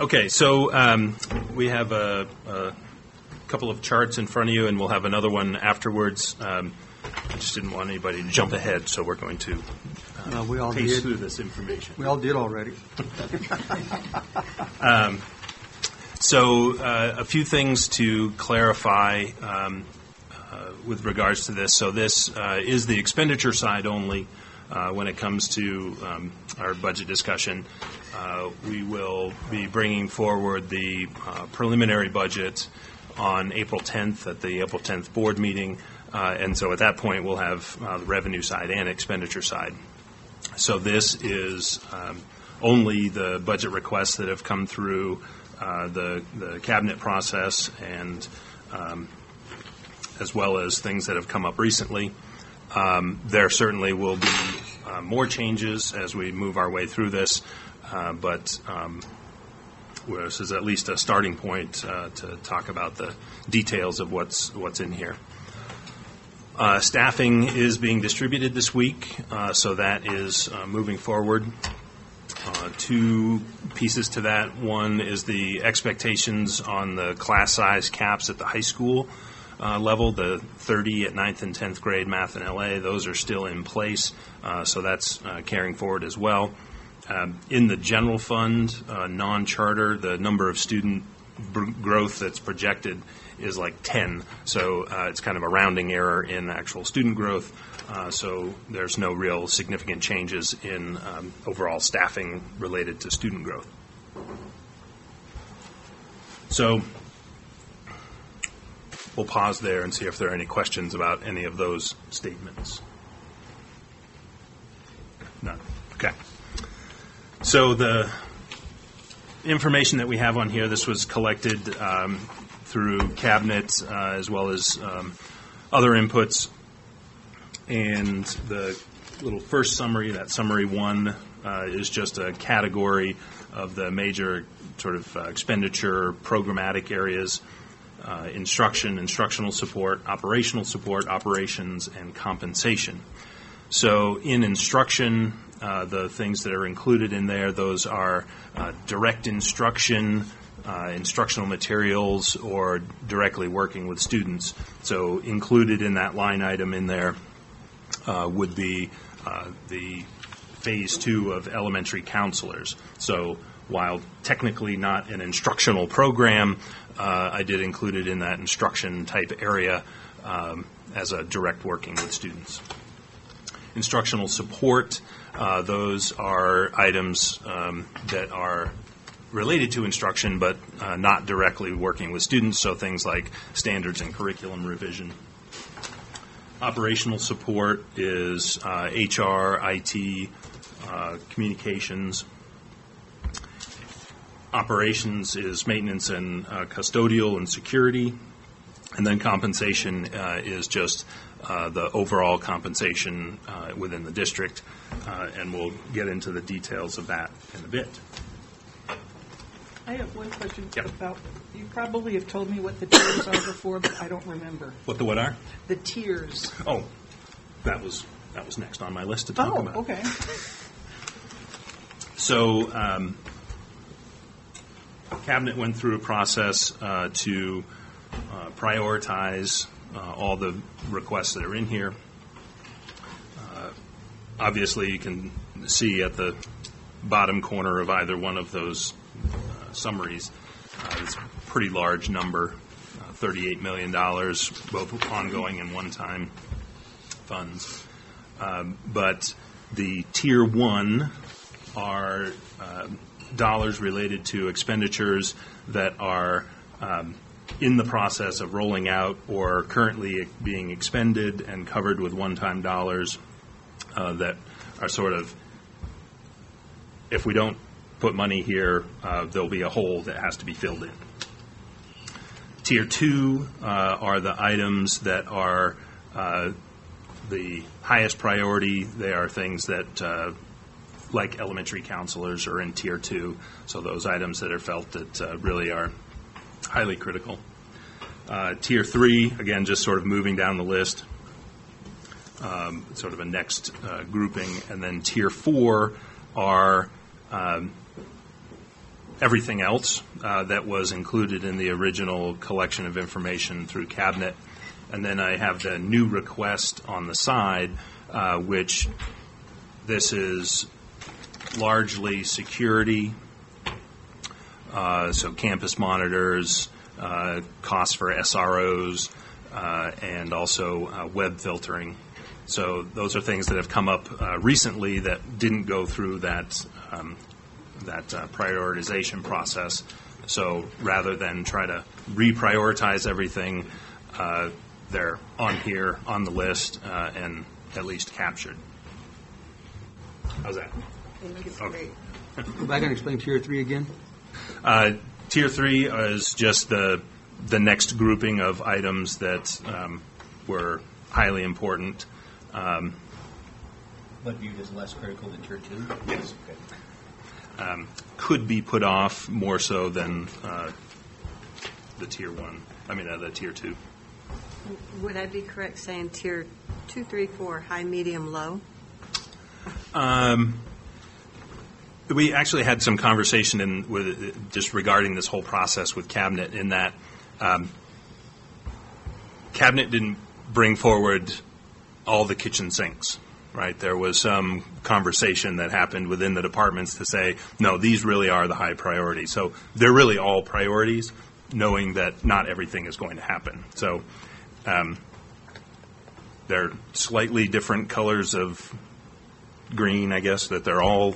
Okay, so we have a couple of charts in front of you, and we'll have another one afterwards. I just didn't want anybody to jump ahead, so we're going to pace through this information. We all did already. So a few things to clarify with regards to this. So this is the expenditure side only when it comes to our budget discussion. We will be bringing forward the preliminary budget on April 10th at the April 10th board meeting. And so at that point, we'll have the revenue side and expenditure side. So this is only the budget requests that have come through the cabinet process, and as well as things that have come up recently. There certainly will be more changes as we move our way through this, but this is at least a starting point to talk about the details of what's in here. Staffing is being distributed this week, so that is moving forward. Two pieces to that. One is the expectations on the class size caps at the high school level, the 30 at 9th and 10th grade math and LA. Those are still in place, so that's carrying forward as well. In the general fund, non-charter, the number of student growth that's projected is like 10. So it's kind of a rounding error in actual student growth. So there's no real significant changes in overall staffing related to student growth. So we'll pause there and see if there are any questions about any of those statements. None. Okay. So the information that we have on here, this was collected through cabinet as well as other inputs. And the little first summary, that summary one, is just a category of the major sort of expenditure programmatic areas: instruction, instructional support, operations, and compensation. So in instruction, the things that are included in there, those are direct instruction, instructional materials, or directly working with students. So included in that line item in there would be the phase 2 of elementary counselors. So while technically not an instructional program, I did include it in that instruction type area as a direct working with students. Instructional support, those are items that are related to instruction but not directly working with students, so things like standards and curriculum revision. Operational support is HR, IT, communications. Operations is maintenance and custodial and security. And then compensation is just the overall compensation within the district, and we'll get into the details of that in a bit. I have one question Yep. about, you probably have told me what the tiers are before, but I don't remember. What are? The tiers. Oh, that was next on my list to talk about. Oh, okay. So Cabinet went through a process to prioritize all the requests that are in here. Obviously, you can see at the bottom corner of either one of those summaries, it's a pretty large number, $38 million, both ongoing and one-time funds. But the Tier 1 are dollars related to expenditures that are in the process of rolling out or currently being expended and covered with one-time dollars that are sort of, if we don't put money here, there'll be a hole that has to be filled in. Tier 2 are the items that are the highest priority. They are things that, like elementary counselors, are in Tier 2. So those items that are felt that really are highly critical. Tier 3, again, just sort of moving down the list, sort of a next grouping. And then Tier 4 are everything else that was included in the original collection of information through Cabinet. And then I have the new request on the side, which this is largely security, so campus monitors, costs for SROs, and also web filtering. So those are things that have come up recently that didn't go through that prioritization process. So rather than try to reprioritize everything, they're on here, on the list, and at least captured. How's that? I think it's Okay. great. Am I going to explain Tier 3 again? Tier 3 is just the next grouping of items that were highly important. But viewed as less critical than Tier 2? Yes. Okay. Could be put off more so than the Tier 1, the Tier 2. Would I be correct saying tier 2, 3, 4, high, medium, low? We actually had some conversation just regarding this whole process with Cabinet, in that Cabinet didn't bring forward all the kitchen sinks, right? There was some conversation that happened within the departments to say, no, these really are the high priorities. So they're really all priorities, knowing that not everything is going to happen. So they're slightly different colors of green, I guess, that they're all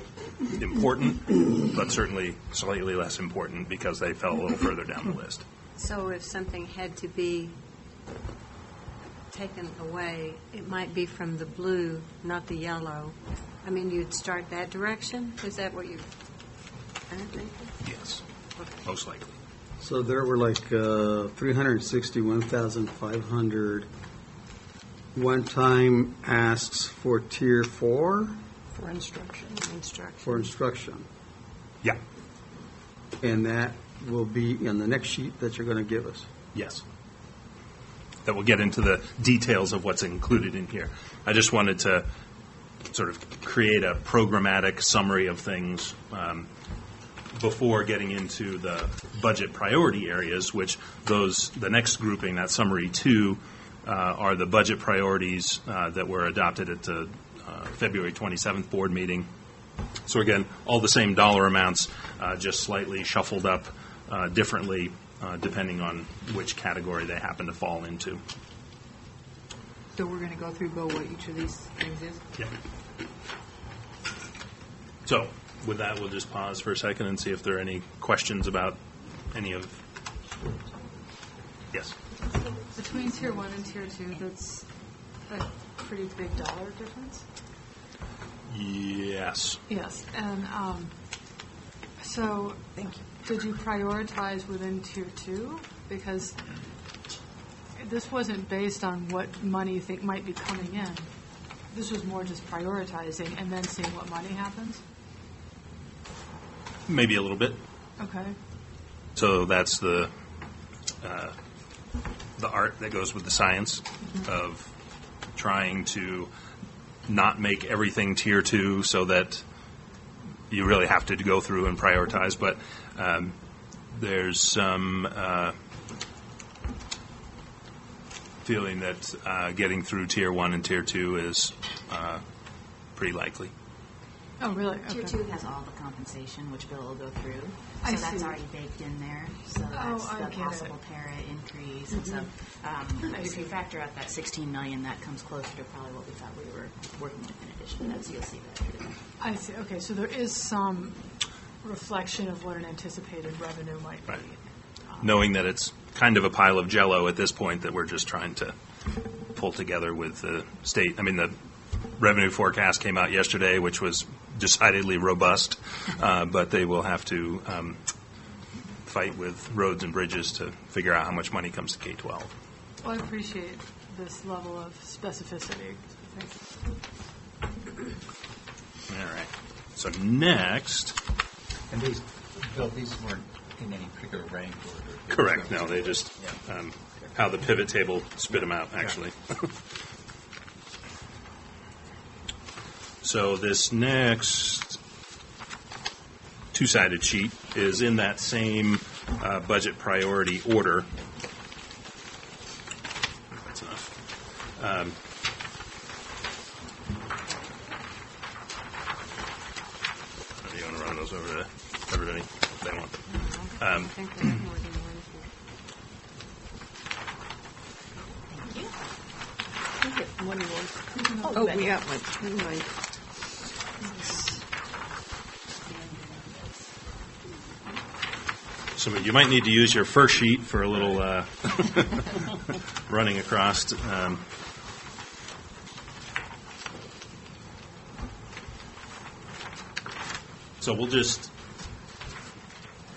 important, but certainly slightly less important because they fell a little further down the list. So if something had to be taken away, it might be from the blue, not the yellow. You'd start that direction? Is that what you're thinking? Yes, most likely. So there were like 361,500 one-time asks for Tier 4 For instruction. for instruction. Yeah, And that will be in the next sheet that you're going to give us. yes. That will get into the details of what's included in here. I just wanted to sort of create a programmatic summary of things before getting into the budget priority areas, which the next grouping, that summary 2, are the budget priorities that were adopted at the February 27th board meeting. So again, all the same dollar amounts, just slightly shuffled up differently depending on which category they happen to fall into. So we're going to go through, what each of these things is? Yeah. So with that, we'll just pause for a second and see if there are any questions about any of. Yes. Between Tier 1 and Tier 2, that's a pretty big dollar difference? Yes. Yes, and so Thank you. did you prioritize within Tier 2? Because this wasn't based on what money you think might be coming in. This was more just prioritizing and then seeing what money happens? Maybe a little bit. Okay. So that's the art that goes with the science of trying to not make everything Tier 2 so that you really have to go through and prioritize. But there's some feeling that getting through Tier 1 and Tier 2 is pretty likely. Oh, really? Tier Okay. 2 has all the compensation, which Bill will go through. I So that's see. already baked in there. So that's I the get it. possible para increase. And so if you factor out that $16 million, that comes closer to probably what we thought we were working with in addition to that. So you'll see that through there. I see. Okay, so there is some reflection of what an anticipated revenue might be. Right. Knowing that it's kind of a pile of Jell-O at this point that we're just trying to pull together with the state. The revenue forecast came out yesterday, which was decidedly robust, but they will have to fight with roads and bridges to figure out how much money comes to K-12. Well, I appreciate this level of specificity. Thank you. All right. So next. And these, Bill, these weren't in any particular rank order? Correct. No, they just, how the pivot table spit them out, actually. So this next two-sided sheet is in that same budget priority order. That's enough. Are you going to run those over to everybody? They want them. I think there's more than one here. Oh, we got one. Never mind. So you might need to use your first sheet for a little running across. So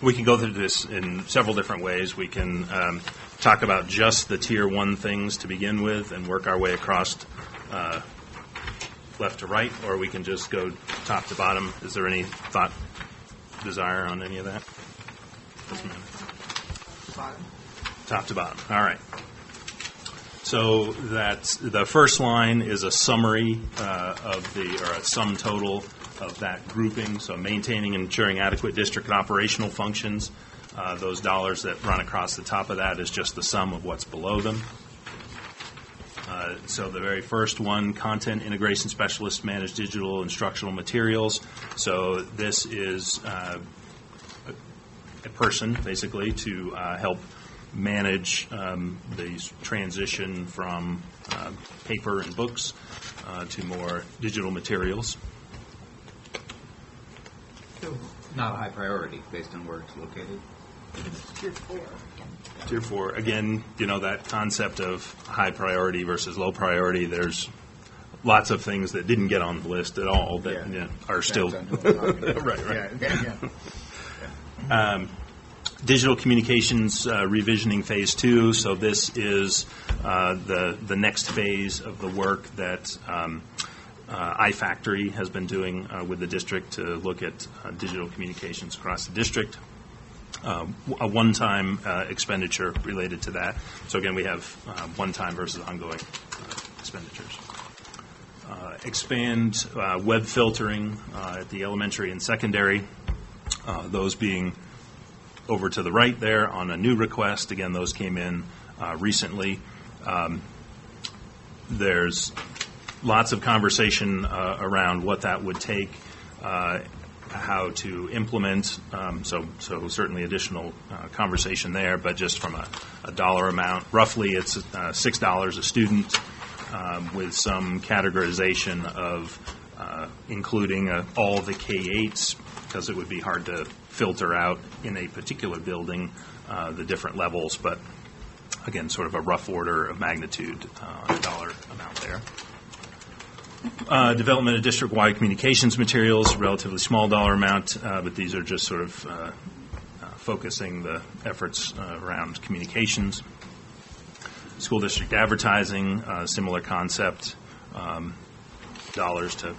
we can go through this in several different ways. We can talk about just the Tier 1 things to begin with and work our way across left to right, or we can just go top to bottom. Is there any thought, desire on any of that? Doesn't matter. Bottom. Top to bottom. All right. So that's the first line is a summary or a sum total of that grouping. So maintaining and ensuring adequate district and operational functions. Those dollars that run across the top of that is just the sum of what's below them. So the very first one, content integration specialist, manage digital instructional materials. So this is a person, basically, to help manage the transition from paper and books to more digital materials. Not a high priority based on where it's located. Tier 4, again, that concept of high priority versus low priority, there's lots of things that didn't get on the list at all that are still right. Digital communications revisioning phase 2. So this is the next phase of the work that iFactory has been doing with the district to look at digital communications across the district. A one-time expenditure related to that. So again, we have one-time versus ongoing expenditures. Expand web filtering at the elementary and secondary, those being over to the right there on a new request. Again, those came in recently. There's lots of conversation around what that would take, how to implement, so certainly additional conversation there, but just from a dollar amount, roughly it's $6 a student with some categorization of including all the K-8s, because it would be hard to filter out in a particular building the different levels, but again, sort of a rough order of magnitude on a dollar amount there. Development of district-wide communications materials, relatively small dollar amount, but these are just sort of focusing the efforts around communications. School district advertising, similar concept, dollars to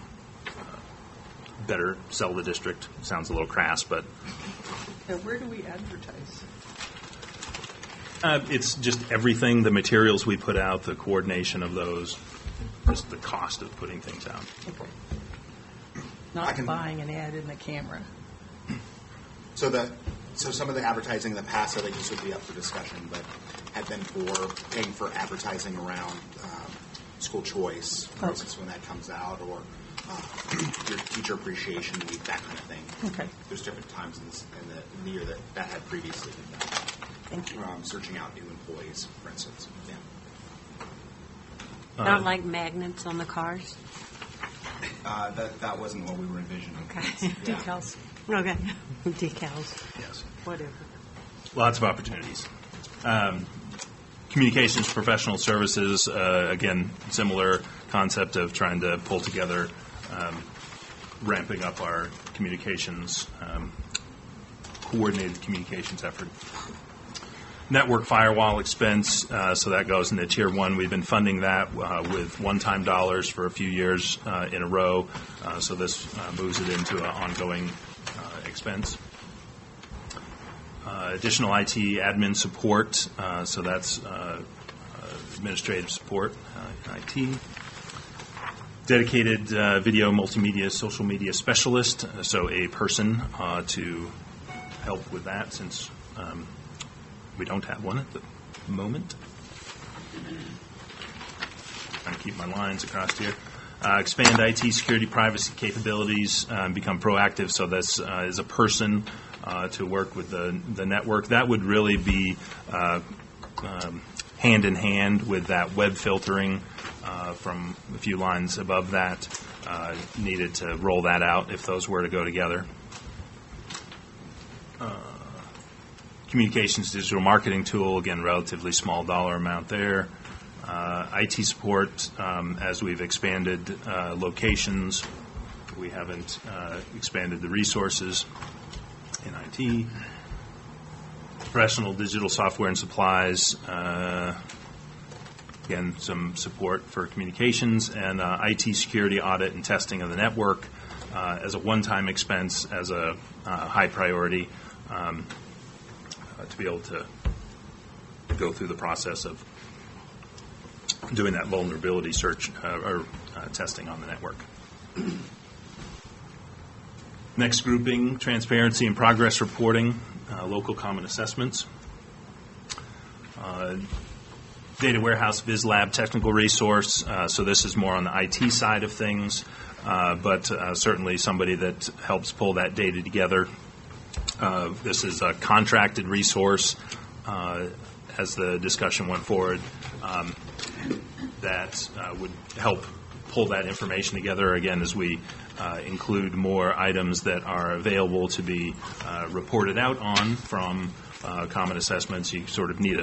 better sell the district. Sounds a little crass, but And where do we advertise? it's just everything, the materials we put out, the coordination of those, just the cost of putting things out. Not buying an ad in the camera. So some of the advertising in the past, I think this would be up for discussion, but had been for paying for advertising around school choice, for instance, when that comes out, or your teacher appreciation week, that kind of thing. Okay. There's different times in the year that had previously been done. Thank you. Searching out new employees, for instance. Yeah. Not like magnets on the cars? That wasn't what we were envisioning. Okay. Yeah. Decals. Okay. Decals, Yes. whatever. Lots of opportunities. Communications professional services, again, similar concept of trying to pull together, ramping up our communications, coordinated communications effort. Network firewall expense, so that goes into Tier 1. We've been funding that with one-time dollars for a few years in a row, so this moves it into an ongoing expense. Additional IT admin support, so that's administrative support, IT. Dedicated video, multimedia, social media specialist, so a person to help with that since we don't have one at the moment. Trying to keep my lines across here. Expand IT security privacy capabilities, become proactive. So this is a person to work with the network. That would really be hand in hand with that web filtering from a few lines above that. Needed to roll that out if those were to go together. Communications digital marketing tool, again, relatively small dollar amount there. IT support, as we've expanded locations, we haven't expanded the resources in IT. Professional digital software and supplies, again, some support for communications, and IT security audit and testing of the network as a one-time expense, as a high priority, to be able to go through the process of doing that vulnerability search or testing on the network. Next grouping, transparency and progress reporting, local common assessments. Data warehouse, VizLab technical resource. So this is more on the IT side of things, but certainly somebody that helps pull that data together. This is a contracted resource as the discussion went forward that would help pull that information together, again, as we include more items that are available to be reported out on from common assessments. You sort of need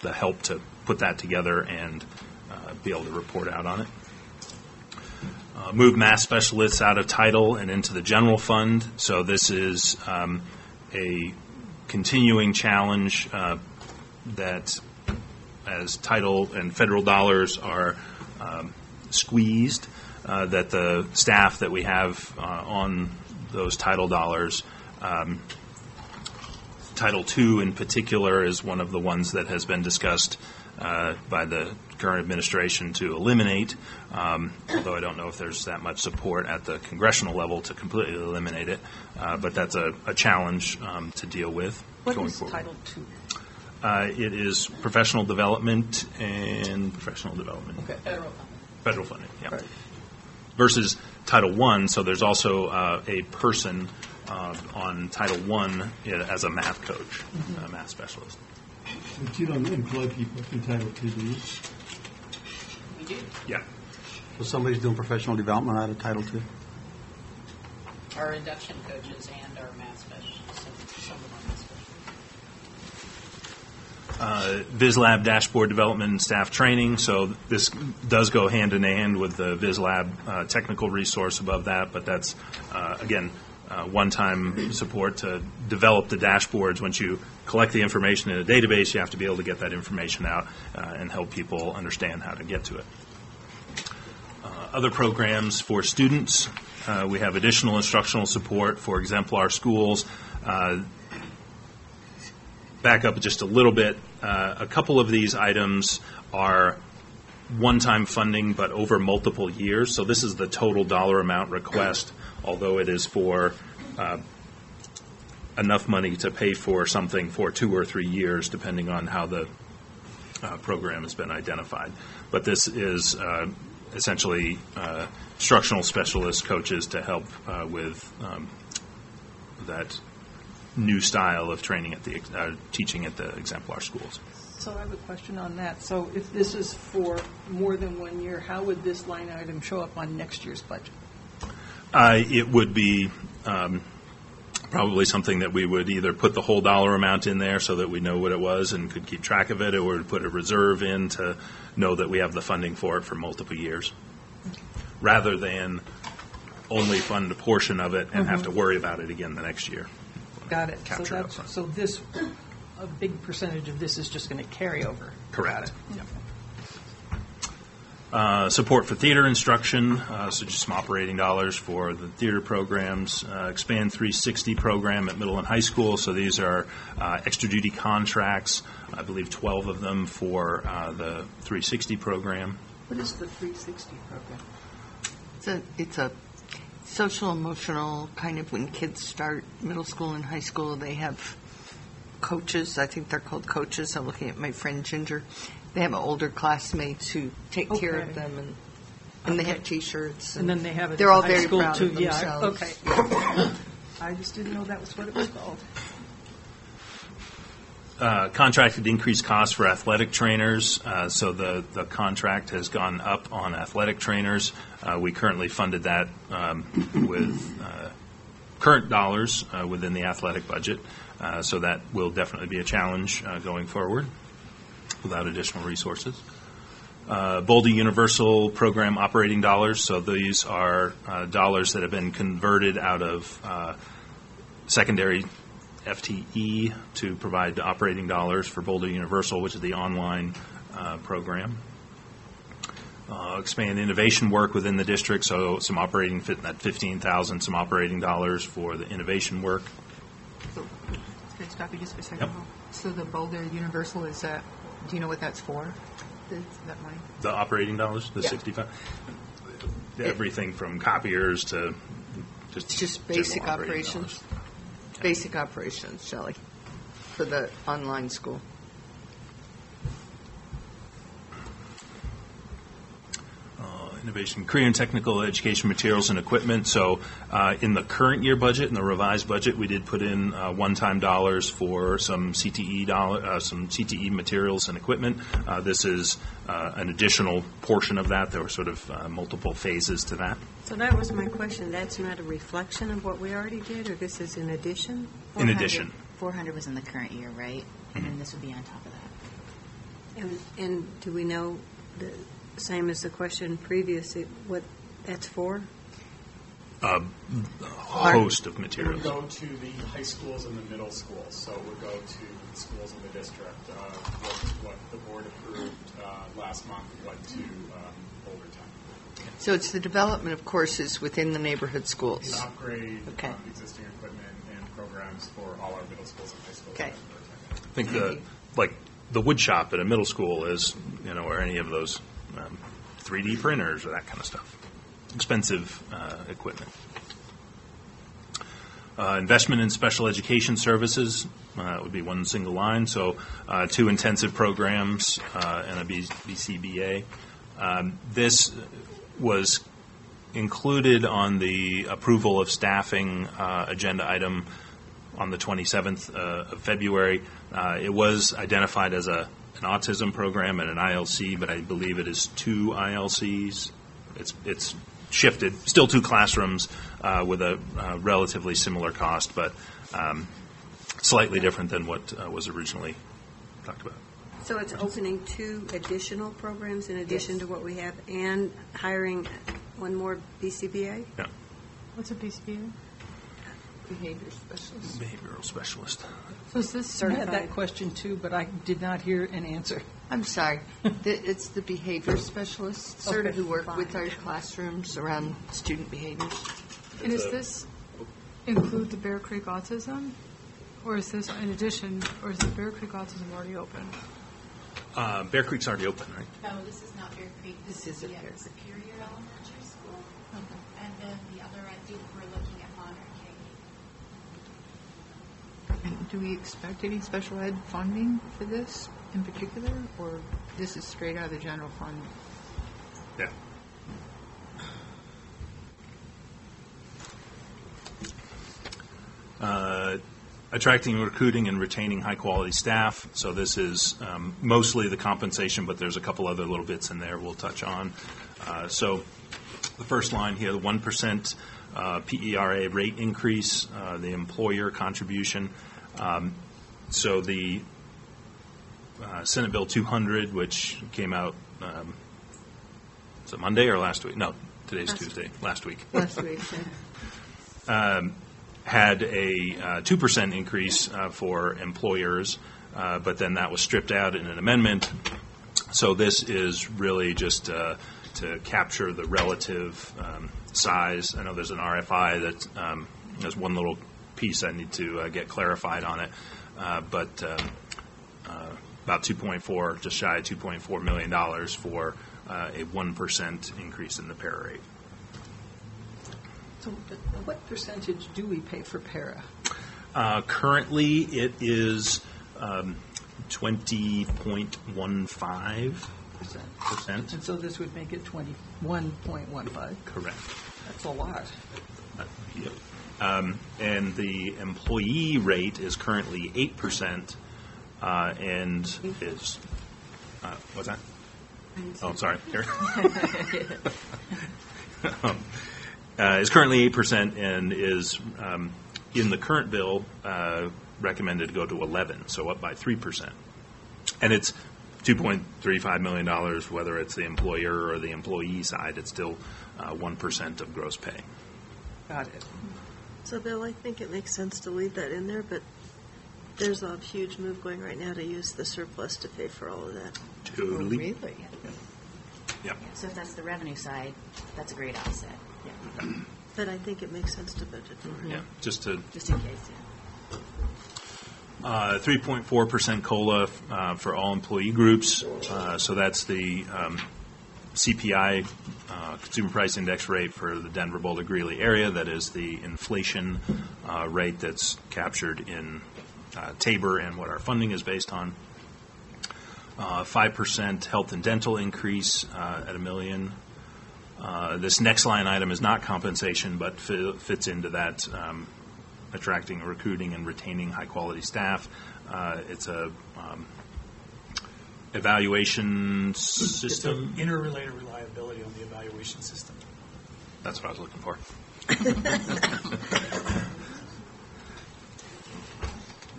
the help to put that together and be able to report out on it. Move math specialists out of title and into the general fund. So this is a continuing challenge that as title and federal dollars are squeezed, that the staff that we have on those title dollars, Title II in particular is one of the ones that has been discussed by the current administration to eliminate, although I don't know if there's that much support at the congressional level to completely eliminate it, but that's a challenge to deal with going forward. Title II? It is professional development and professional development. Okay. Federal funding, yeah. Right. Versus Title I, so there's also a person on Title I as a math coach, a math specialist. But you don't employ people through Title II, do you? We do. Yeah. So somebody's doing professional development out of Title II? Our induction coaches and our math specialists, some of our math specialists. VizLab dashboard development and staff training. So this does go hand in hand with the VizLab technical resource above that, but that's, again, one-time support to develop the dashboards. Once you collect the information in a database, you have to be able to get that information out and help people understand how to get to it. Other programs for students. We have additional instructional support for exemplar schools. Back up just a little bit. A couple of these items are one-time funding, but over multiple years. So this is the total dollar amount request, although it is for enough money to pay for something for 2 or 3 years, depending on how the program has been identified. But this is essentially instructional specialist coaches to help with that new style of training at the teaching at the exemplar schools. So I have a question on that. So if this is for more than 1 year, how would this line item show up on next year's budget? It would be probably something that we would either put the whole dollar amount in there so that we know what it was and could keep track of it, or put a reserve in to know that we have the funding for it for multiple years, rather than only fund a portion of it and have to worry about it again the next year. Got it. Capture it up front. So this, a big percentage of this is just going to carry over. Correct. Support for theater instruction, so just some operating dollars for the theater programs. Expand 360 program at middle and high school. So these are extra duty contracts, I believe 12 of them for the 360 program. What is the 360 program? It's social emotional, kind of when kids start middle school and high school, they have coaches. I think they're called coaches. I'm looking at my friend Ginger. They have older classmates who take care of Okay. them, and they have T-shirts. And then they have it They're in all high very school, proud too. of themselves. Yeah, okay. I just didn't know that was what it was called. Contracted increased costs for athletic trainers. So the contract has gone up on athletic trainers. We currently funded that with current dollars within the athletic budget. So that will definitely be a challenge going forward without additional resources. Boulder Universal Program operating dollars. So these are dollars that have been converted out of secondary FTE to provide operating dollars for Boulder Universal, which is the online program. Expand innovation work within the district, so some operating, that $15,000, some operating dollars for the innovation work. So, can I stop you just for a second? Yep. So the Boulder Universal, is that, do you know what that's for? Is that money? The operating dollars, the Yeah. 65, everything from copiers to It's just general basic operating operations. dollars. Basic operations, Shelley, for the online school. Innovation, career and technical education materials and equipment. So in the current year budget, in the revised budget, we did put in one-time dollars for some CTE materials and equipment. This is an additional portion of that. There were sort of multiple phases to that. So that was my question. That's not a reflection of what we already did, or this is in addition? In addition. 400 was in the current year, right? And then this would be on top of that. And do we know, the same as the question previous, what that's for? A host of It would materials. go to the high schools and the middle schools, so it would go to the schools in the district. What the board approved last month went to Boulder Tech. So it's the development of courses within the neighborhood To schools. upgrade Okay. existing equipment and programs for all our middle schools and high schools. Okay. I think the wood shop at a middle school is, or any of those 3D printers or that kind of stuff. Expensive equipment. Investment in special education services would be one single line. So 2 intensive programs and a BCBA. This was included on the approval of staffing agenda item on the 27th of February. It was identified as an autism program and an ILC, but I believe it is 2 ILCs. It's shifted, still 2 classrooms with a relatively similar cost, but slightly different than what was originally talked about. So it's opening 2 additional programs in addition to what we have, and hiring one more BCBA? Yeah. What's a BCBA? Behavior specialist. Behavioral specialist. So is this I had certified? that question too, but I did not hear an answer. I'm sorry. It's the behavior specialists Okay. who work with our classrooms around student behaviors. And does this include the Bear Creek Autism? Or is this in addition, or is the Bear Creek Autism already open? Bear Creek's already open, right? No, this is not Bear Creek. This is the Bear Creek. Superior Elementary School. And then the other, I think we're looking at Monterey. And do we expect any special ed funding for this in particular, or this is straight out of the general fund? Yeah. Attracting, recruiting, and retaining high-quality staff. So this is mostly the compensation, but there's a couple other little bits in there we'll touch on. So the first line here, the 1% PERA rate increase, the employer contribution. So the Senate Bill 200, which came out, was it Monday or last week? No, today's Tuesday, last week. Last week, Had a 2% increase for employers, but then that was stripped out in an amendment. So this is really just to capture the relative size. I know there's an RFI that there's one little piece I need to get clarified on it, but about 2.4, just shy of $2.4 million for a 1% increase in the para rate. So what percentage do we pay for para? Currently, it is 20.15%. And so this would make it 21.15. Correct. That's a lot. Yep. And the employee rate is currently 8%, and is, what's that? Oh, sorry. Here. Is currently 8% and is, in the current bill, recommended to go to 11, so up by 3%. And it's $2.35 million, whether it's the employer or the employee side, it's still 1% of gross pay. Got it. So, Bill, I think it makes sense to leave that in there, but there's a huge move going right now to use the surplus to pay for all of that. Totally. Oh, really? Yep. So if that's the revenue side, that's a great offset. Yeah. But I think it makes sense to budget for it. Yeah, just in case, yeah. 3.4% COLA for all employee groups. So that's the CPI, Consumer Price Index rate for the Denver, Boulder, Greeley area. That is the inflation rate that's captured in Tabor and what our funding is based on. 5% health and dental increase at $1 million. This next line item is not compensation, but fits into that attracting, recruiting, and retaining high-quality staff. It's a evaluation system. It's interrelated reliability on the evaluation system. That's what I was looking for.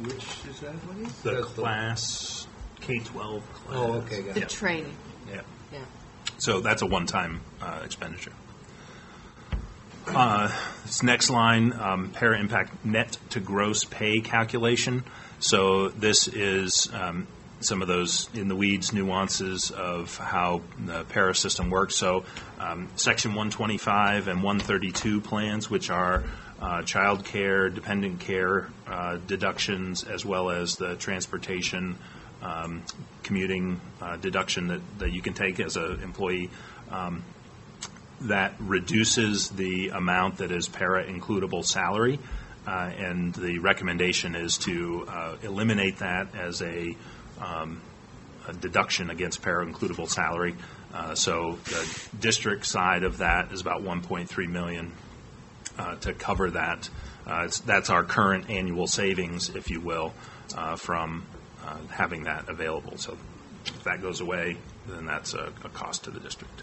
Which is that? What is The class K-12 class. Oh, okay, got it. The training. Yeah. Yeah. So that's a one-time expenditure. This next line, para impact net to gross pay calculation. So this is some of those in the weeds nuances of how the para system works. So Section 125 and 132 plans, which are child care, dependent care deductions, as well as the transportation commuting deduction that you can take as an employee, that reduces the amount that is para-includable salary, and the recommendation is to eliminate that as a deduction against para-includable salary. So the district side of that is about $1.3 million to cover that. That's our current annual savings, if you will, from having that available. So if that goes away, then that's a cost to the district.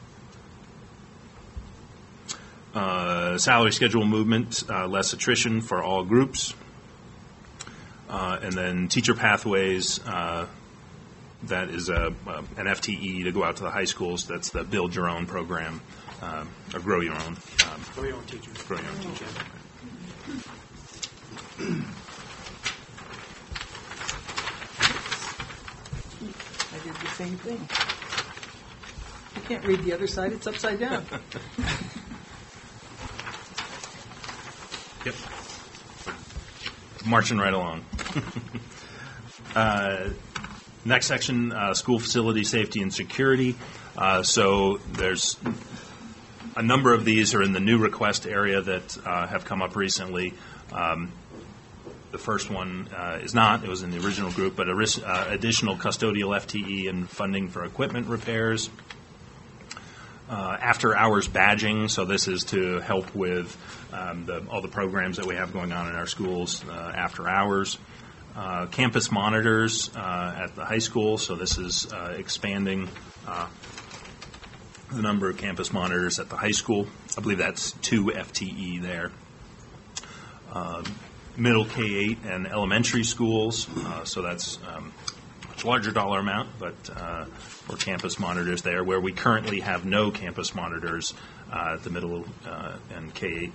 Salary schedule movement, less attrition for all groups. And then teacher pathways, that is an FTE to go out to the high schools. That's the Build Your Own program, or Grow Your Own. Grow Your Own Teachers. Grow Your Own Teachers. I did the same thing. You can't read the other side, it's upside down. Yep. Marching right along. Next section, school facility safety and security. So there's a number of these are in the new request area that have come up recently. The first one is not. It was in the original group, but additional custodial FTE and funding for equipment repairs. After-hours badging, so this is to help with all the programs that we have going on in our schools after hours. Campus monitors at the high school, so this is expanding the number of campus monitors at the high school. I believe that's 2 FTE there. Middle K-8 and elementary schools, so that's much larger dollar amount, but for campus monitors there, where we currently have no campus monitors at the middle and K-8.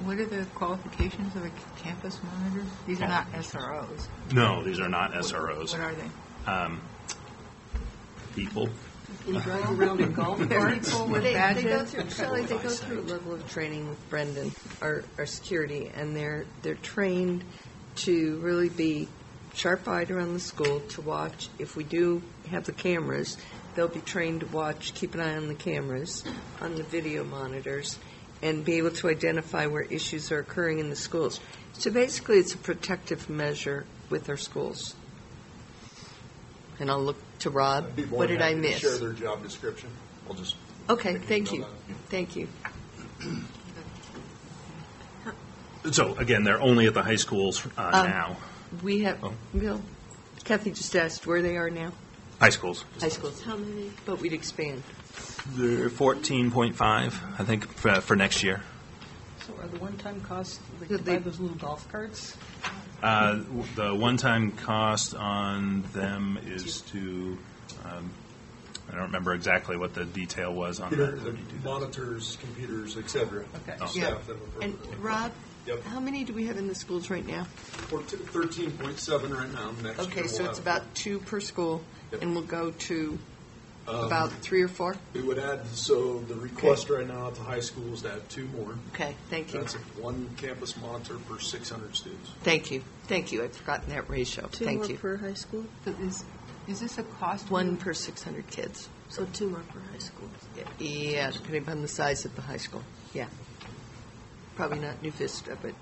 What are the qualifications of a campus monitor? These are not SROs. No, these are not SROs. What are they? People. You drive around in golf carts. People with They go badges? through, Shelley, they go through a level of training with Brendan, our security, and they're trained to really be sharp-eyed around the school to watch. If we do have the cameras, they'll be trained to watch, keep an eye on the cameras, on the video monitors, and be able to identify where issues are occurring in the schools. So basically, it's a protective measure with our schools. And I'll look to Rob. I'd be more What than did I happy to miss? Share their job description. I'll just. Okay, make a thank note you. of that. Thank you. So again, they're only at the high schools now. We have, Bill, Kathy just asked where they are now. High schools. High schools. How many? But we'd expand. They're 14.5, I think, for next year. So are the one-time costs, like Did to they- buy those little golf carts? The one-time cost on them is to, I don't remember exactly what the detail was on Computer- that. the monitors, computers, et cetera. Okay. Oh. Yeah. Staff that were And perfectly- Rob, Yep. how many do we have in the schools right now? We're 13.7 right now. Next year Okay, so we'll it's have- about 2 per school, Yep. and we'll go to Um, about 3 or 4? We would add, so the request right now at the high school is to add 2 more. Okay, thank you. That's one campus monitor per 600 students. Thank you. Thank you. I'd forgotten that ratio. Two Thank more you. per high school? Is this a cost? 1 per 600 kids. So 2 more per high school. Yeah, depending upon the size of the high school. Yeah. Probably not New Vista, but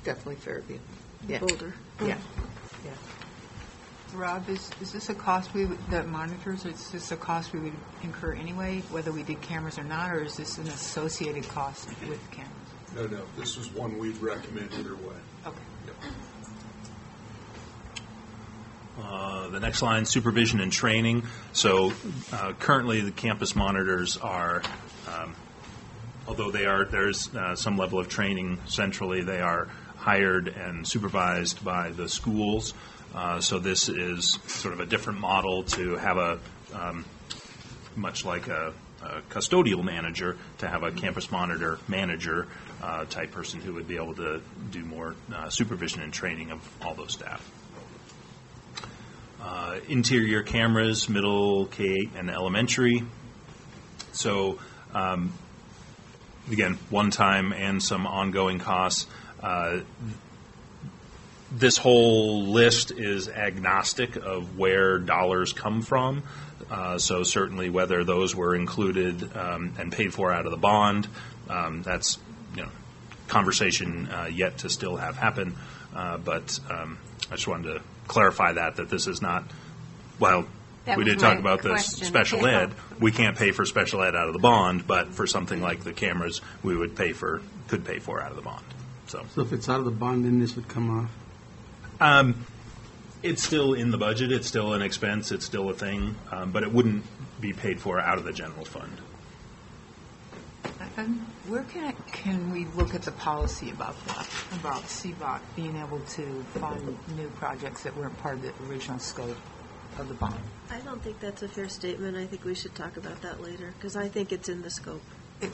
definitely Fairview. Yeah. Boulder. Yeah. Yeah. Rob, is this a cost the monitors, is this a cost we would incur anyway, whether we did cameras or not, or is this an associated cost with cameras? No, this was one we'd recommend either way. Okay. The next line, supervision and training. So currently, the campus monitors are, although there's some level of training centrally, they are hired and supervised by the schools. So this is sort of a different model to have a, much like a custodial manager, to have a campus monitor manager type person who would be able to do more supervision and training of all those staff. Interior cameras, middle, K-8, and elementary. So, again, one-time and some ongoing costs. This whole list is agnostic of where dollars come from. So certainly whether those were included and paid for out of the bond, that's conversation yet to still have happen. But I just wanted to clarify that this is not, well, That we was did talk my about the question. special Yeah. ed. We can't pay for special ed out of the bond, but for something like the cameras, we could pay for out of the bond. So if it's out of the bond, then this would come off? it's still in the budget. It's still an expense. It's still a thing, but it wouldn't be paid for out of the general fund. Where can we look at the policy about that, about CBOC being able to fund new projects that weren't part of the original scope of the bond? I don't think that's a fair statement. I think we should talk about that later, because I think it's in the scope.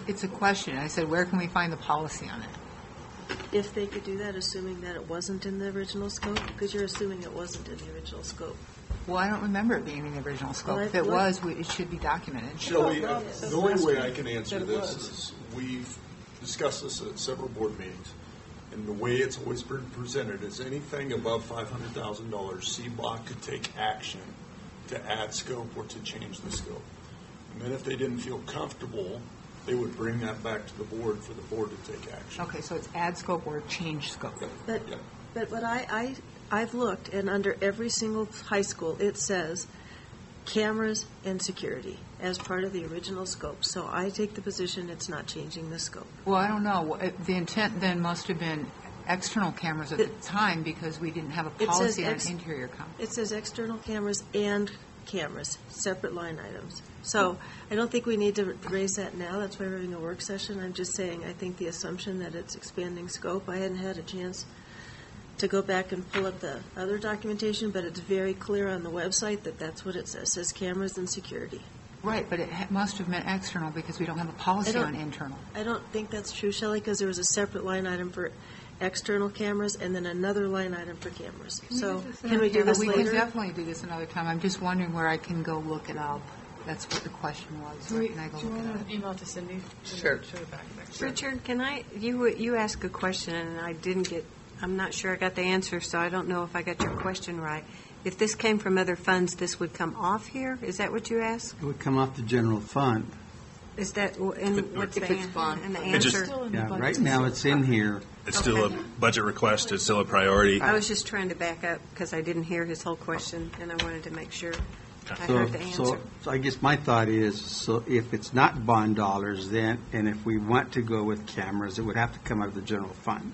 It's a question. I said, where can we find the policy on it? If they could do that, assuming that it wasn't in the original scope, because you're assuming it wasn't in the original scope. Well, I don't remember it being in the original scope. Well, If it what- was, it should be documented. Shelley, Well, the only way I can that answer it this was. is we've discussed this at several board meetings, and the way it's always been presented is anything above $500,000, CBOC could take action to add scope or to change the scope. And then if they didn't feel comfortable, they would bring that back to the board for the board to take action. Okay, so it's add scope or change scope. But, Yeah. but what I've looked, and under every single high school, it says cameras and security as part of the original scope. So I take the position it's not changing the scope. Well, I don't know. The intent then must have been external cameras at the time because we didn't have a It says policy on interior cameras. It says external cameras and cameras, separate line items. So I don't think we need to raise that now. That's why we're having a work session. I'm just saying, I think the assumption that it's expanding scope, I hadn't had a chance to go back and pull up the other documentation, but it's very clear on the website that that's what it says. It says cameras and security. Right, but it must have meant external because we don't have a policy on internal. I don't think that's true, Shelley, because there was a separate line item for external cameras and then another line item for cameras. So can we do this We can later? definitely do this another time. I'm just wondering where I can go look it up. That's what the question was. Do Where we, can I go do you look it want up? to email to Cindy? Sure. Show it back next year. Richard, Can you ask a question and I'm not sure I got the answer, so I don't know if I got your question right. If this came from other funds, this would come off here? Is that what you asked? It would come off the general fund. Is that, and what's the If it's bond. and the It just- answer? Yeah, right now it's in here. It's still a budget request, it's still a priority. I was just trying to back up because I didn't hear his whole question, and I wanted to make sure I So, heard the answer. so I guess my thought is, so if it's not bond dollars, then, and if we want to go with cameras, it would have to come out of the general fund.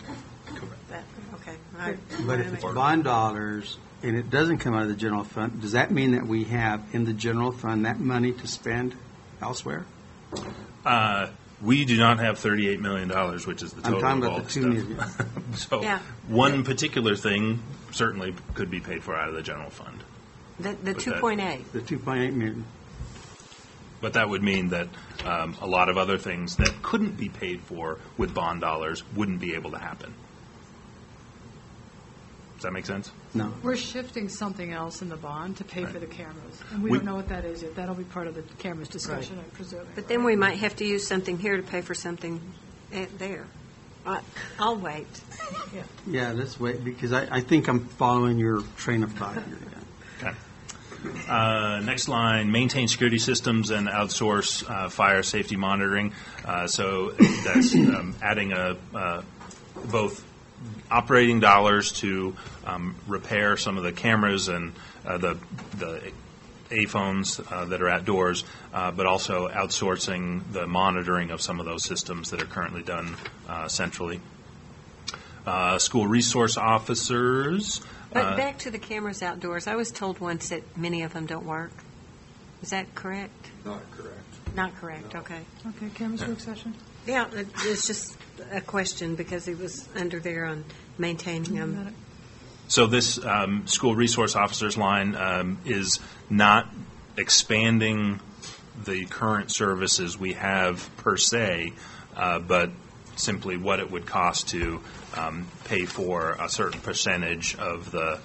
That- Okay. I But wanted if to it's make- bond dollars and it doesn't come out of the general fund, does that mean that we have in the general fund that money to spend elsewhere? We do not have $38 million, which is the I'm total talking of about all the the 2 million. stuff. So Yeah. one particular thing certainly could be paid for out of the general fund. The But that- 2.8. The 2.8 million. But that would mean that a lot of other things that couldn't be paid for with bond dollars wouldn't be able to happen. Does that make sense? No. We're shifting something else in the bond to pay for the cameras, and we We- don't know what that is yet. That'll be part of the cameras discussion, I presume. But then we might have to use something here to pay for something there. I'll wait. Yeah, let's wait, because I think I'm following your train of thought here. Okay. Next line, maintain security systems and outsource fire safety monitoring. So that's adding both operating dollars to repair some of the cameras and the A-phones that are outdoors, but also outsourcing the monitoring of some of those systems that are currently done centrally. School resource officers. But back to the cameras outdoors, I was told once that many of them don't work. Is that correct? Not correct. Not correct, okay. Okay, cameras work session? Yeah, it's just a question because it was under there on maintaining them. So this school resource officers line is not expanding the current services we have per se, but simply what it would cost to pay for a certain percentage of the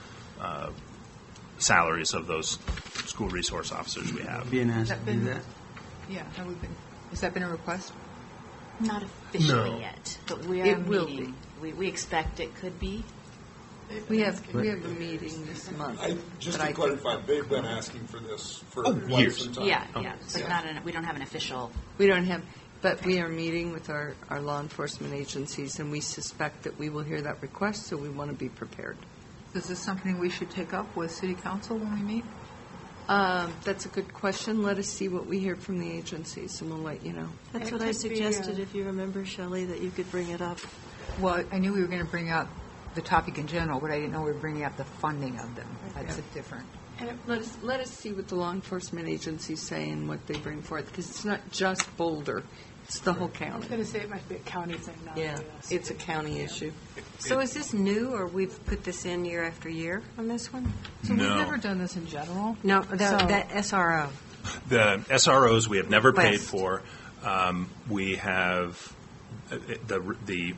salaries of those school resource officers we have. Being asked to do that? Yeah, has that been a request? Not officially No. yet, but we are It will meeting. We expect it could be. We have a meeting this month. Just but to I clarify, they've been asking for this for quite years. some time. Yeah, yeah. But we don't have an official. We don't have, but we are meeting with our law enforcement agencies, and we suspect that we will hear that request, so we want to be prepared. Is this something we should take up with city council when we meet? That's a good question. Let us see what we hear from the agencies, and we'll let you know. That's It what I could be, suggested, if you remember, Shelley, that you could bring it up. Well, I knew we were going to bring up the topic in general, but I didn't know we were bringing up the funding of them. That's a different. And let us see what the law enforcement agencies say and what they bring forth, because it's not just Boulder, it's the whole I was county. going to say it might be a county thing, not Yeah, a it's a county issue. So is this new, or we've put this in year after year on this one? So we've No. never done this in general. No, So- that SRO. The SROs we have never paid West. for. We have the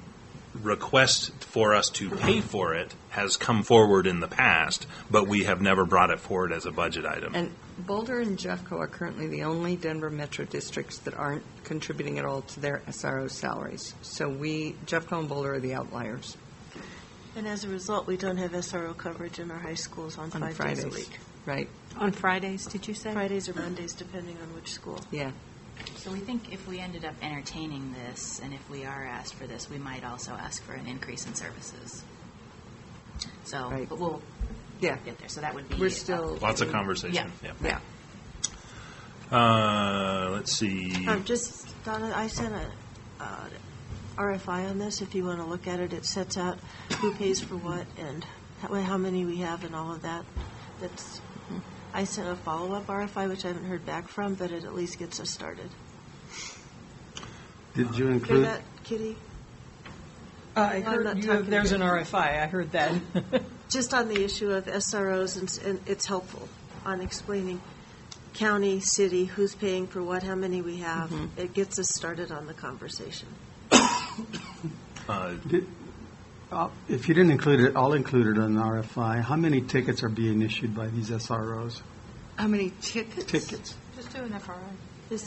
request for us to pay for it has come forward in the past, but we have never brought it forward as a budget item. And Boulder and Jeffco are currently the only Denver metro districts that aren't contributing at all to their SRO salaries. So Jeffco and Boulder are the outliers And as a result, we don't have SRO coverage in our high schools on on 5 Fridays. days a week. Right, On Fridays, did you say? Fridays or Mondays, depending on which school. yeah. So we think if we ended up entertaining this, and if we are asked for this, we might also ask for an increase in services. So, Right. but we'll Yeah. get there. So that would be. We're still. Lots of conversation. Yeah. Let's see. Just, Donna, I sent a RFI on this. If you want to look at it, it sets out who pays for what and how many we have and all of that. I sent a follow-up RFI, which I haven't heard back from, but it at least gets us started. Did you Hear include? that, Kitty? I I'm heard not you, talking there's an about- RFI, I heard that. Just on the issue of SROs, and it's helpful on explaining county, city, who's paying for what, how many we have. It gets us started on the conversation. If you didn't include it, I'll include it on the RFI. How many tickets are being issued by these SROs? How many tickets? Tickets. Just do an FRI.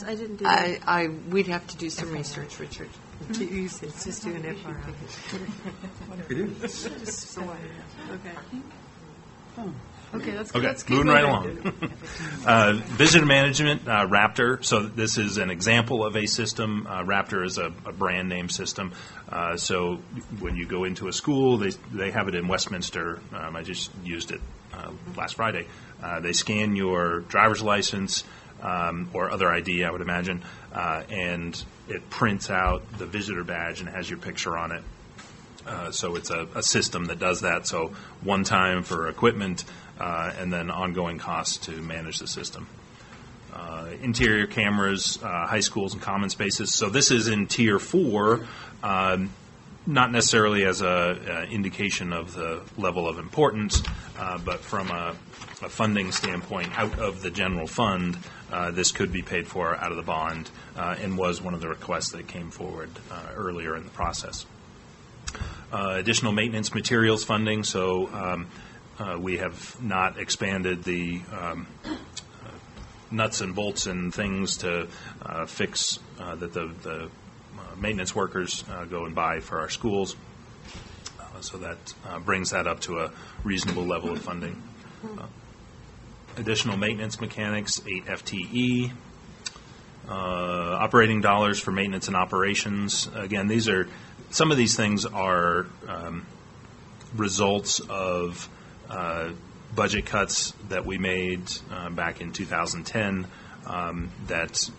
I didn't do that. We'd have to do some research, Richard. It's just do an FRI. It is. Okay. Okay, let's Okay, keep moving right along. Visitor management, Raptor. So this is an example of a system. Raptor is a brand name system. So when you go into a school, they have it in Westminster. I just used it last Friday. They scan your driver's license or other ID, I would imagine, and it prints out the visitor badge and has your picture on it. So it's a system that does that. So one time for equipment and then ongoing costs to manage the system. Interior cameras, high schools and common spaces. So this is in Tier 4, not necessarily as an indication of the level of importance, but from a funding standpoint, out of the general fund, this could be paid for out of the bond and was one of the requests that came forward earlier in the process. Additional maintenance materials funding, so we have not expanded the nuts and bolts and things to fix that the maintenance workers go and buy for our schools. So that brings that up to a reasonable level of funding. Additional maintenance mechanics, 8 FTE. Operating dollars for maintenance and operations. Again, some of these things are results of budget cuts that we made back in 2010 that,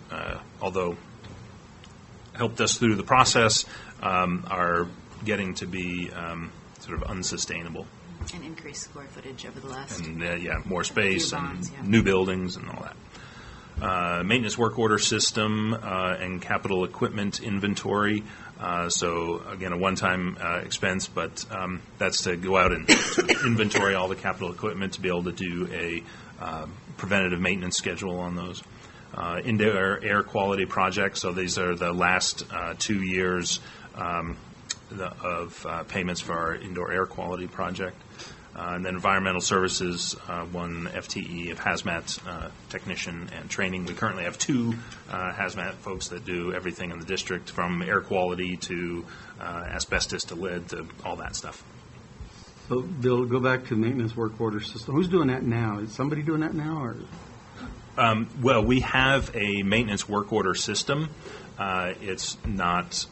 although helped us through the process, are getting to be sort of unsustainable. And increased square footage over the last. And more space bonds, and new buildings and all that. Maintenance work order system and capital equipment inventory. So again, a one-time expense, but that's to go out and inventory all the capital equipment to be able to do a preventative maintenance schedule on those. Indoor air quality projects. So these are the last 2 years of payments for our indoor air quality project. And then environmental services, 1 FTE of hazmat technician and training. We currently have 2 hazmat folks that do everything in the district, from air quality to asbestos to lead to all that stuff. So, Bill, go back to maintenance work order system. Who's doing that now? Is somebody doing that now, or? Well, we have a maintenance work order system. It's not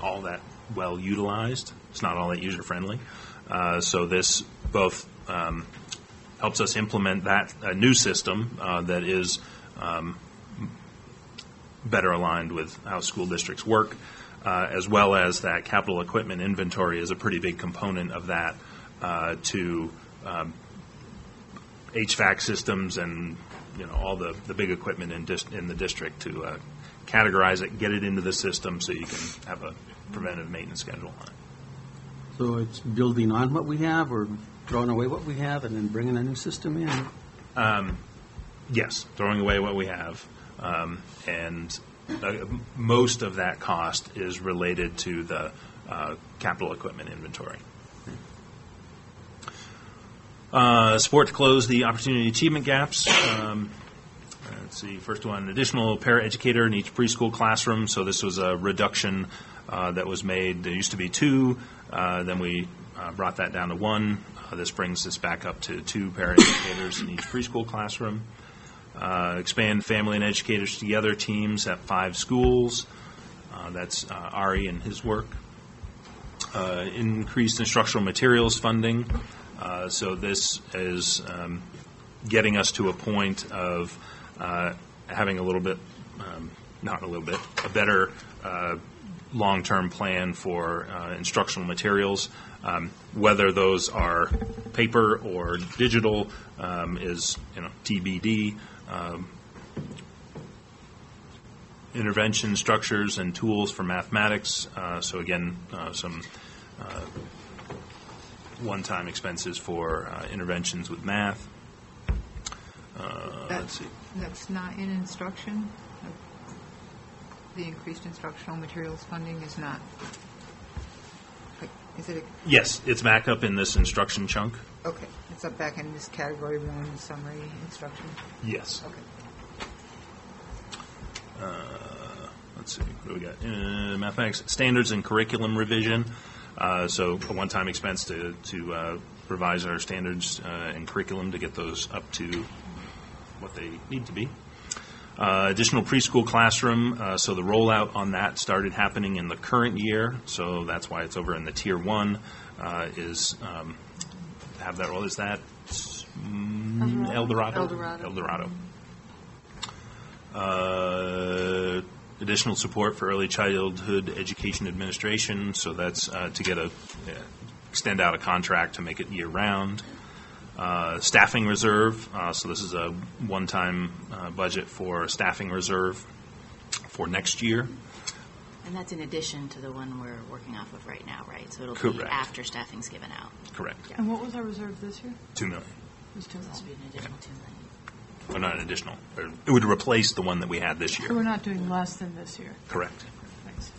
all that well utilized. It's not all that user friendly. So this both helps us implement that new system that is better aligned with how school districts work, as well as that capital equipment inventory is a pretty big component of that to HVAC systems and all the big equipment in the district to categorize it, get it into the system so you can have a preventive maintenance schedule on it. So it's building on what we have, or throwing away what we have and then bringing a new system in? Yes, throwing away what we have. And most of that cost is related to the capital equipment inventory. Support to close the opportunity achievement gaps. Let's see, first one, additional paraeducator in each preschool classroom. So this was a reduction that was made. There used to be 2, then we brought that down to 1. This brings us back up to 2 paraeducators in each preschool classroom. Expand family and educators together teams at 5 schools. That's Ari and his work. Increased instructional materials funding. So this is getting us to a point of having a better long-term plan for instructional materials. Whether those are paper or digital is TBD. Intervention structures and tools for mathematics. So again, some one-time expenses for interventions with math. Let's see. That's not in instruction? The increased instructional materials funding is not? Is it? Yes, it's back up in this instruction chunk. Okay, it's up back in this category 1, summary instruction? Yes. Okay. Let's see, what do we got? Mathematics standards and curriculum revision. So a one-time expense to revise our standards and curriculum to get those up to what they need to be. Additional preschool classroom, so the rollout on that started happening in the current year, so that's why it's over in the Tier 1, have that roll. Is that Eldorado? Additional support for early childhood education administration, so that's to get extend out a contract to make it year-round. Staffing reserve, so this is a one-time budget for staffing reserve for next year. And that's in addition to the one we're working off of right now, right? So it'll be Correct. after staffing's given out. Correct. And what was our reserve this year? $2 million. It was $2 million. This would be an additional $2 million. Or not an additional. It would replace the one that we had this year. So we're not doing less than this year. Correct. Thanks.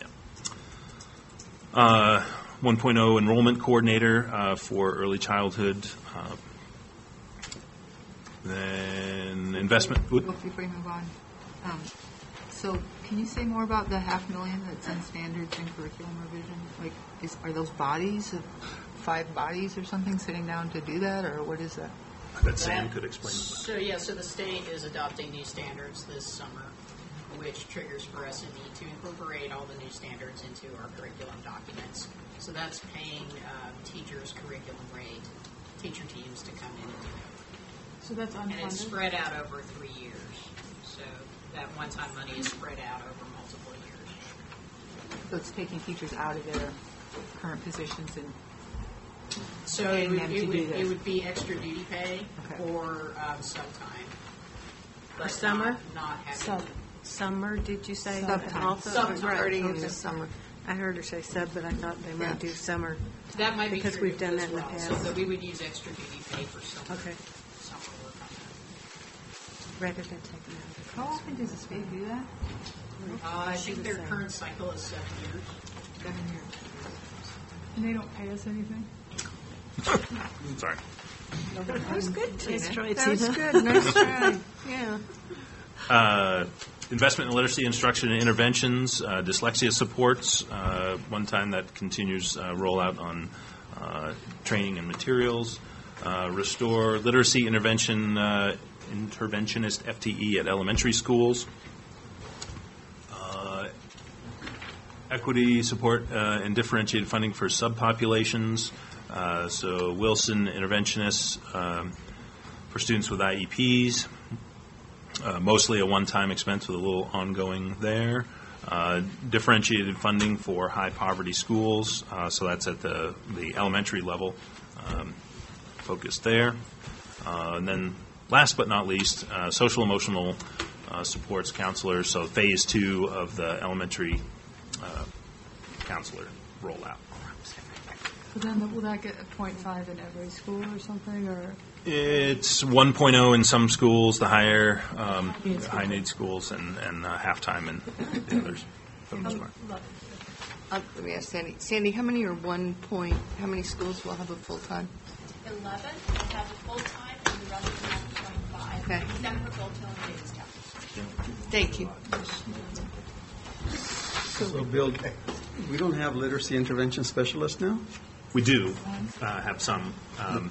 1.0 enrollment coordinator for early childhood. Then investment. Before you move on, so can you say more about the $500,000 that's in standards and curriculum revision? Like, are those bodies of 5 bodies or something sitting down to do that, or what is that? That Sam could explain. So the state is adopting new standards this summer, which triggers for us a need to incorporate all the new standards into our curriculum documents. So that's paying teachers curriculum rate, teacher teams to come in and do it. So that's unfunded? And it's spread out over 3 years. So that one-time money is spread out over multiple years. So it's taking teachers out of their current positions and So paying them to do it this. would be extra duty pay or some time. For summer? Not having. Summer, did you say? Sometime. Also, Sometime. starting in Okay. the summer. I heard her say sub, but I thought they might do summer. That might be because true we've done as that in the well. past. So that we would use extra duty pay for summer. Okay. Summer work on Rather than taking out. How often does the state do that? that. I think their current cycle is 7 years. 7 years. And they don't pay us anything? Sorry. That was good, Tina. Nice try, That was Tina. good. Nice try. Yeah. Investment in literacy instruction and interventions, dyslexia supports, one time that continues rollout on training and materials. Restore literacy interventionist FTE at elementary schools. Equity support and differentiated funding for subpopulations. So Wilson interventionists for students with IEPs. Mostly a one-time expense with a little ongoing there. Differentiated funding for high-poverty schools, so that's at the elementary level, focused there. And then last but not least, social-emotional supports counselors, so phase 2 of the elementary counselor rollout. So then will that get a 0.5 in every school or something, or? It's 1.0 in some schools, the higher high-need schools, and half-time in the others, for the most part. Let me ask Sandy. Sandy, how many how many schools will have a full-time? 11 have a full-time and the rest of them have 0.5. Okay. Except for Boulder and Jamestown. Thank you. So, Bill, we don't have literacy intervention specialists now? We do have some.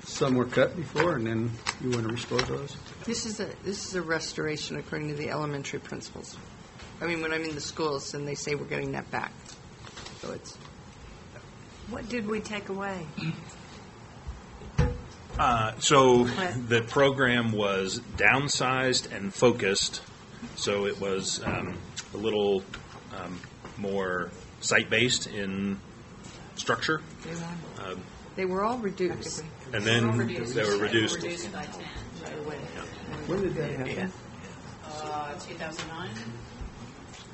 Some were cut before, and then you want to restore those? This is a restoration according to the elementary principals. I mean, when I'm in the schools and they say we're getting that back. So it's. What did we take away? So the program was downsized and focused, so it was a little more site-based in structure. They were all reduced. And then they were reduced. Reduced by 10. When did that happen? 2009.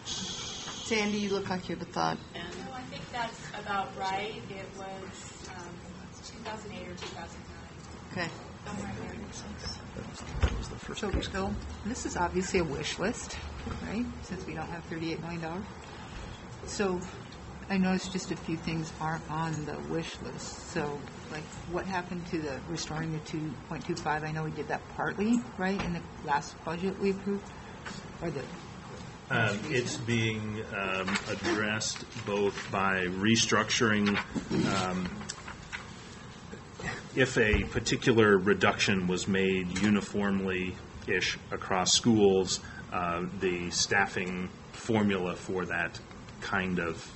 Sandy, you look like you have a thought. No, I think that's about right. It was 2008 or 2009. Okay. Somewhere there. That was the first So, case. Bill, this is obviously a wish list, right? Since we don't have $38 million. So, I noticed just a few things aren't on the wish list. So, like, what happened to the restoring the 2.25? I know we did that partly, right, in the last budget we approved, or the It's being addressed both by restructuring. If a particular reduction was made uniformly-ish across schools, the staffing formula for that kind of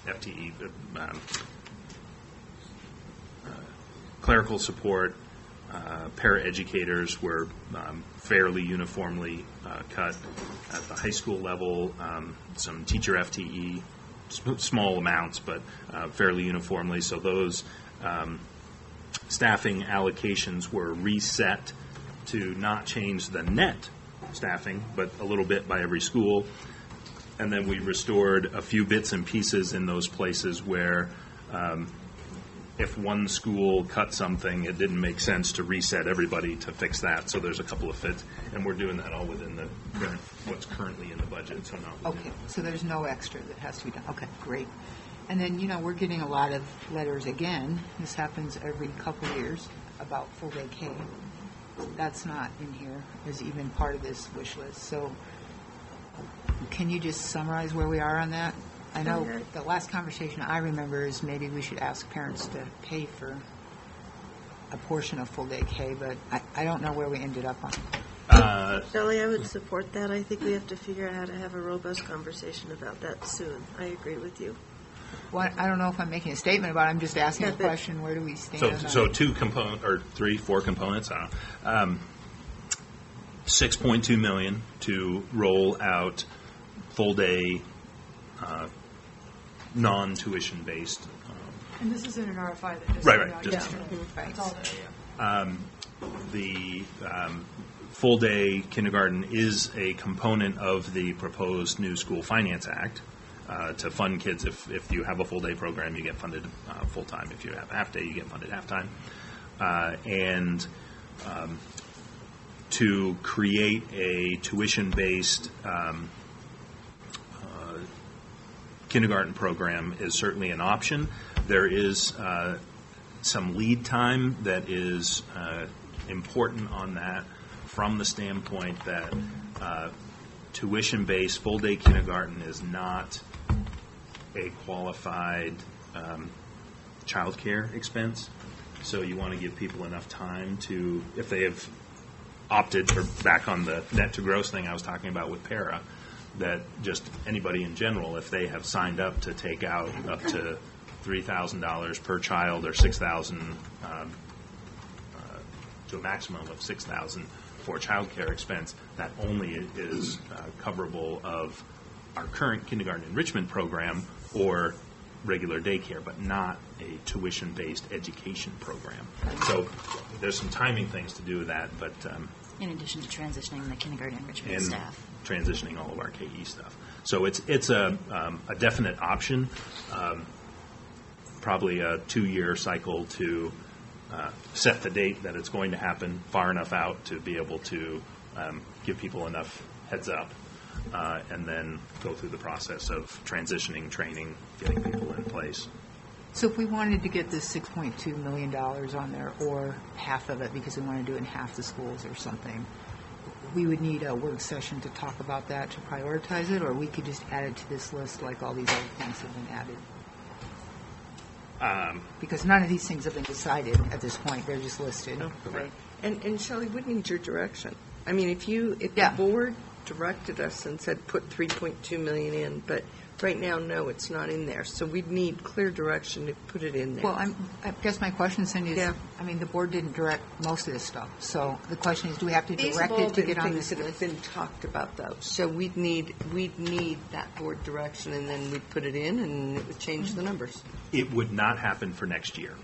FTE, clerical support, paraeducators were fairly uniformly cut at the high school level. Some teacher FTE, small amounts, but fairly uniformly. So those staffing allocations were reset to not change the net staffing, but a little bit by every school. And then we restored a few bits and pieces in those places where if one school cut something, it didn't make sense to reset everybody to fix that. So there's a couple of fits, and we're doing that all within the current, what's currently in the budget. So not Okay, so there's no extra that has to be done. Okay, great. And then, we're getting a lot of letters again. This happens every couple of years about full day K. That's not in here as even part of this wish list. So can you just summarize where we are on that? I know the last conversation I remember is maybe we should ask parents to pay for a portion of full day K, but I don't know where we ended up on. Shelley, I would support that. I think we have to figure out how to have a robust conversation about that soon. I agree with you. Well, I don't know if I'm making a statement about it. I'm just asking a question. Where do we stand? So 4 components. $6.2 million to roll out full day non-tuition based. And this is in an RFI that just Right. That's all there, The full day kindergarten is a component of the proposed new School Finance Act to fund kids. If you have a full day program, you get funded full time. If you have a half day, you get funded half time. And to create a tuition based kindergarten program is certainly an option. There is some lead time that is important on that from the standpoint that tuition-based full-day kindergarten is not a qualified child care expense. So you want to give people enough time to, if they have opted for, back on the net to gross thing I was talking about with para, that just anybody in general, if they have signed up to take out up to $3,000 per child or $6,000 to a maximum of $6,000 for child care expense, that only is coverable of our current kindergarten enrichment program or regular daycare, but not a tuition-based education program. So there's some timing things to do with that, but in addition to transitioning the kindergarten enrichment and staff. transitioning all of our KE stuff. So it's a definite option, probably a 2-year cycle to set the date that it's going to happen far enough out to be able to give people enough heads up, and then go through the process of transitioning, training, getting people in place. So if we wanted to get this $6.2 million on there, or half of it because we want to do it in half the schools or something, we would need a work session to talk about that, to prioritize it, or we could just add it to this list like all these other things have been added? Because none of these things have been decided at this point. They're just listed. Right. And Shelley, we need your direction. I mean, if the board directed us and said put $3.2 million in, but right now, no, it's not in there. So we'd need clear direction to put it in there. Well, I guess my question, Cindy, is, I mean, the board didn't direct most of this stuff. So the question is, do we have to direct it to get on this list? These have all been things that have been talked about, though. So we'd need that board direction, and then we'd put it in, and it would change the numbers. It would not happen for next year.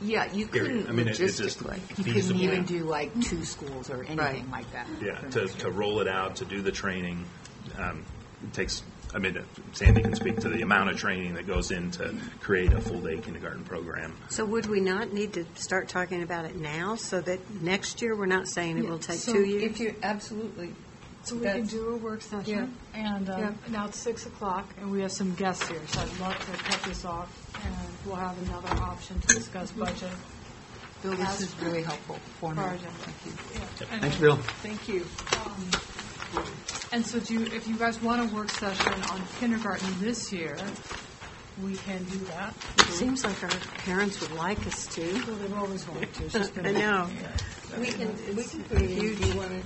Yeah, you couldn't logistically. You couldn't even do like 2 schools or anything like that. Yeah, to roll it out, to do the training, it takes. I mean, Sandy can speak to the amount of training that goes in to create a full-day kindergarten program. So would we not need to start talking about it now so that next year we're not saying it will take 2 years? If you absolutely. So we can do a work session, and now it's 6 o'clock, and we have some guests here, so I'd love to cut this off, and we'll have another option to discuss budget. Bill, this is really helpful for me. Thank you. Thanks, Bill. Thank you. And so if you guys want a work session on kindergarten this year, we can do that. It seems like our parents would like us to. Well, they've always wanted to. It's just been I know. We can put it in. Do you want to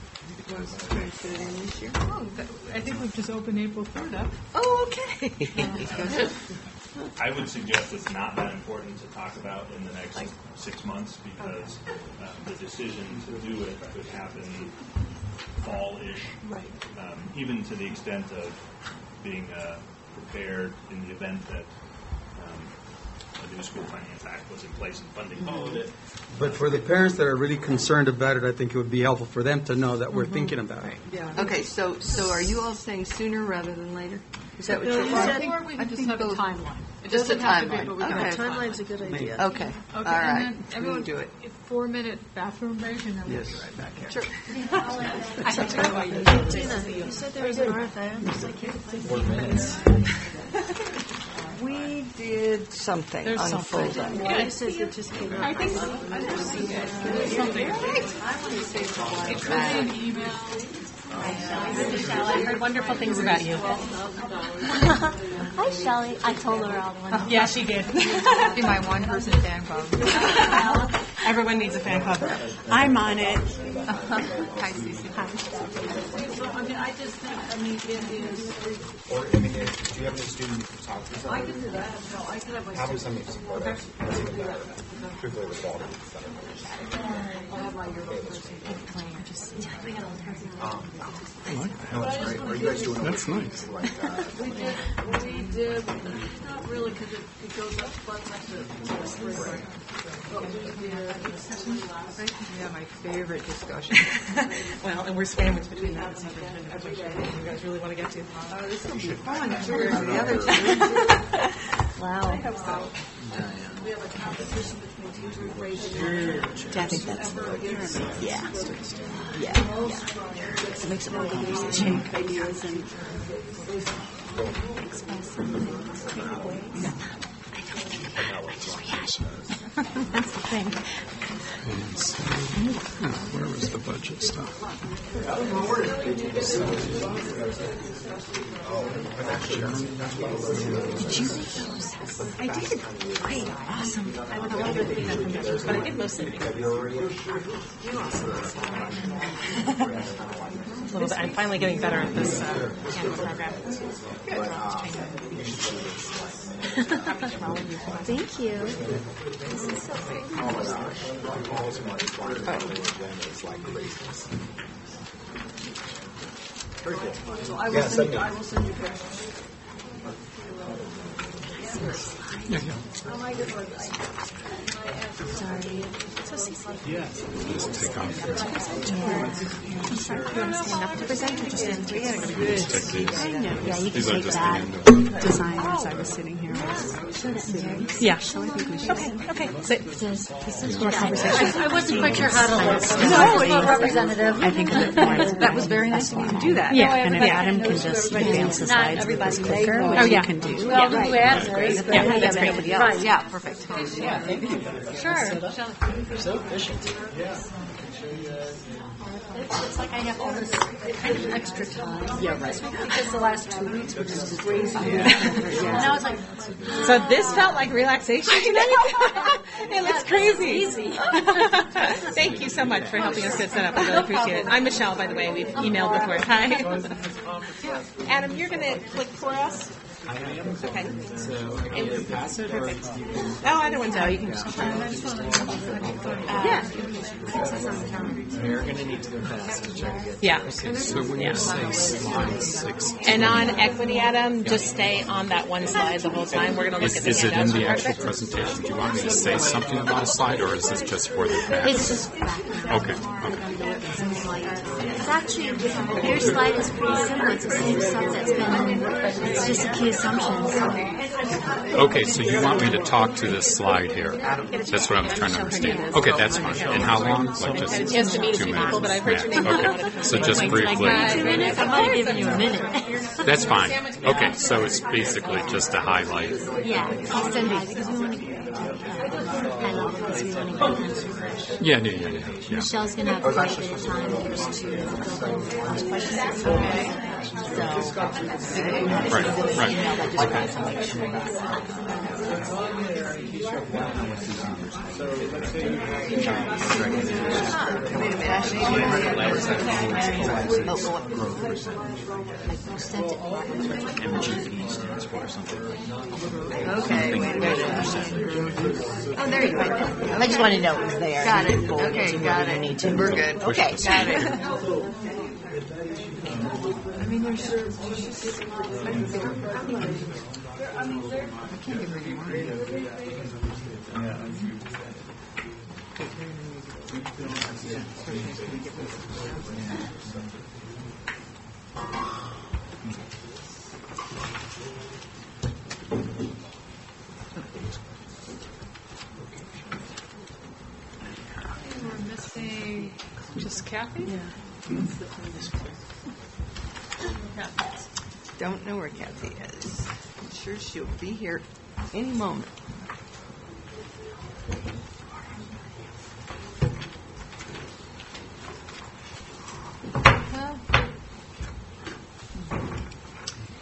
try and put it in this year? Oh, I think we've just opened April 3rd up. Oh, okay. I would suggest it's not that important to talk about in the next 6 months because the decision to do it could happen fall-ish, even to the extent of being prepared in the event that a new school finance act was in place and funding followed it. But for the parents that are really concerned about it, I think it would be helpful for them to know that we're thinking about it. Yeah. Okay, so are you all saying sooner rather than later? Is that what No, you're saying? or we can just have a timeline. It Just a doesn't have to be, timeline. but we can have a Okay. Timeline's a good idea. Okay, all Okay, right. and then everyone, do it. 4-minute bathroom break, and then we'll be Yes. right back here. Sure. Tina, you said there was an RFI. We did something There's on something. full day. Yeah, it says it just came out. I think something. It could be an email. Michelle, I heard wonderful things about you. Hi, Shelley. I told her all the ones. Yeah, she did. Be my one-person fan club. Everyone needs a fan club. I'm on it. Hi, Cece. So, I mean, I just think, it is. Or, I mean, do you have any student talk to I can do that. No, I can have my. Having somebody support us, that's even better. Truthfully, the quality is better. I'll have my yearbook person. No, that's great. Are you guys doing? That's nice. Like, We did, not really, because it goes up quite much to spring. But we did, Yeah, my favorite discussion. Well, and we're sandwiched between that and superintendent, which you guys really want to get to. this will be fun. George, the other two. Wow. I hope so. We have a competition between teachers raising. I think that's Yeah. It makes it more conversation. Ideas and. That's the thing. Where was the budget stuff? Did you make those? I did. Great. Awesome. I would love to be that convention, but I did most of it. A little bit. I'm finally getting better at this handle program. Thank you. This is so great. Very cool. So I will send you pictures. Yeah. Oh, my goodness. Sorry. So Cece. Just take off. I'm sorry. You want to stand up to present or just stand Take these. Yeah, you can These are take just that. the Design as I was sitting here. Yeah. Okay. This is More conversation. I wasn't quite sure how to representative. I think of it more as that was very nice of you to do that. Yeah. And if Adam can just advance the slides with his clicker, which yeah. you can do. Well, who answers? Yeah, that's great. Right, yeah, perfect. Sure. So efficient. It's like I have all this extra time. Yeah, right. Because the last 2 weeks were just crazy. Now it's like, So this felt like relaxation tonight? It looks crazy. easy. Thank you so much for helping us get set up. I really appreciate it. I'm Michelle, by the way. We've emailed before. Hi. Adam, you're going to click for us? I am. Okay. So I can pass it or Oh, either one's out. You can just Yeah. We're going to need to go fast to try to get. Yeah. So when you say slide 16, And on equity, Adam, just stay on that one slide the whole time. We're going to look at the is it in handouts the for part of actual it. presentation? Do you want me to say something about a slide, or is this just for the back? It's just background. Okay. It's actually, your slide is pretty simple. It's the same stuff that's been, it's just the key assumptions. Okay, so you want me to talk to this slide here? That's what I'm trying to understand. Okay, that's fine. And how long? Like just He has to meet a 2 few minutes? people, but I've heard your name. Okay, so just briefly. 2 minutes? I'm only giving you a minute. That's fine. Okay, so it's basically just a highlight. Yeah, extend it because we want to get highlight because we want to get answers. Yeah. Michelle's going to have quite a bit of time just to go over those questions. MGP stands for something. Okay, wait a minute. Oh, there you go. I just wanted to know it was there. Got it. Forward Okay, to got where you it. need to. We're good. Okay, got it. I mean, there's just, I can't give her any more. We're missing just Kathy? Yeah. Don't know where Kathy is. I'm sure she'll be here any moment.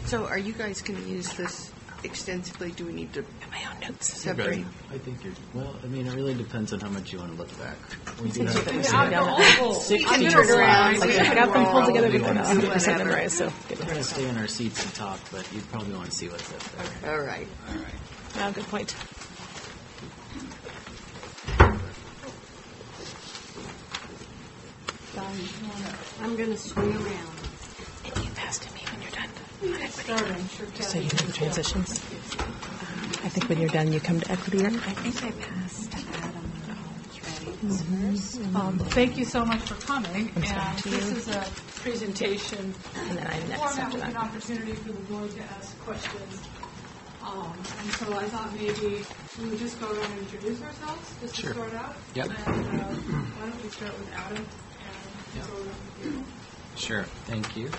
So are you guys going to use this extensively? Do we need to my own notes separate? I think you're, well, I mean, it really depends on how much you want to look back. We do Since have you've been sitting down at 60 turn around. slides. I got them pulled together Roll, to do 100% whatever. memorized, so We're going to stay in our seats and talk, but you probably want to see what's up there. All right. All right. yeah, good point. I'm going to swing around. And you pass to me when you're done. So you do the transitions. I think when you're done, you come to equity. I think I passed to Adam when he's ready. Thank you so much for coming. I'm sorry, And to this you. is a presentation And then I'm next format after with an that. opportunity for the board to ask questions. And so I thought maybe we would just go around and introduce ourselves, just Sure. to start out. Yep. And why don't we start with Adam and go around with you. Sure. Thank you.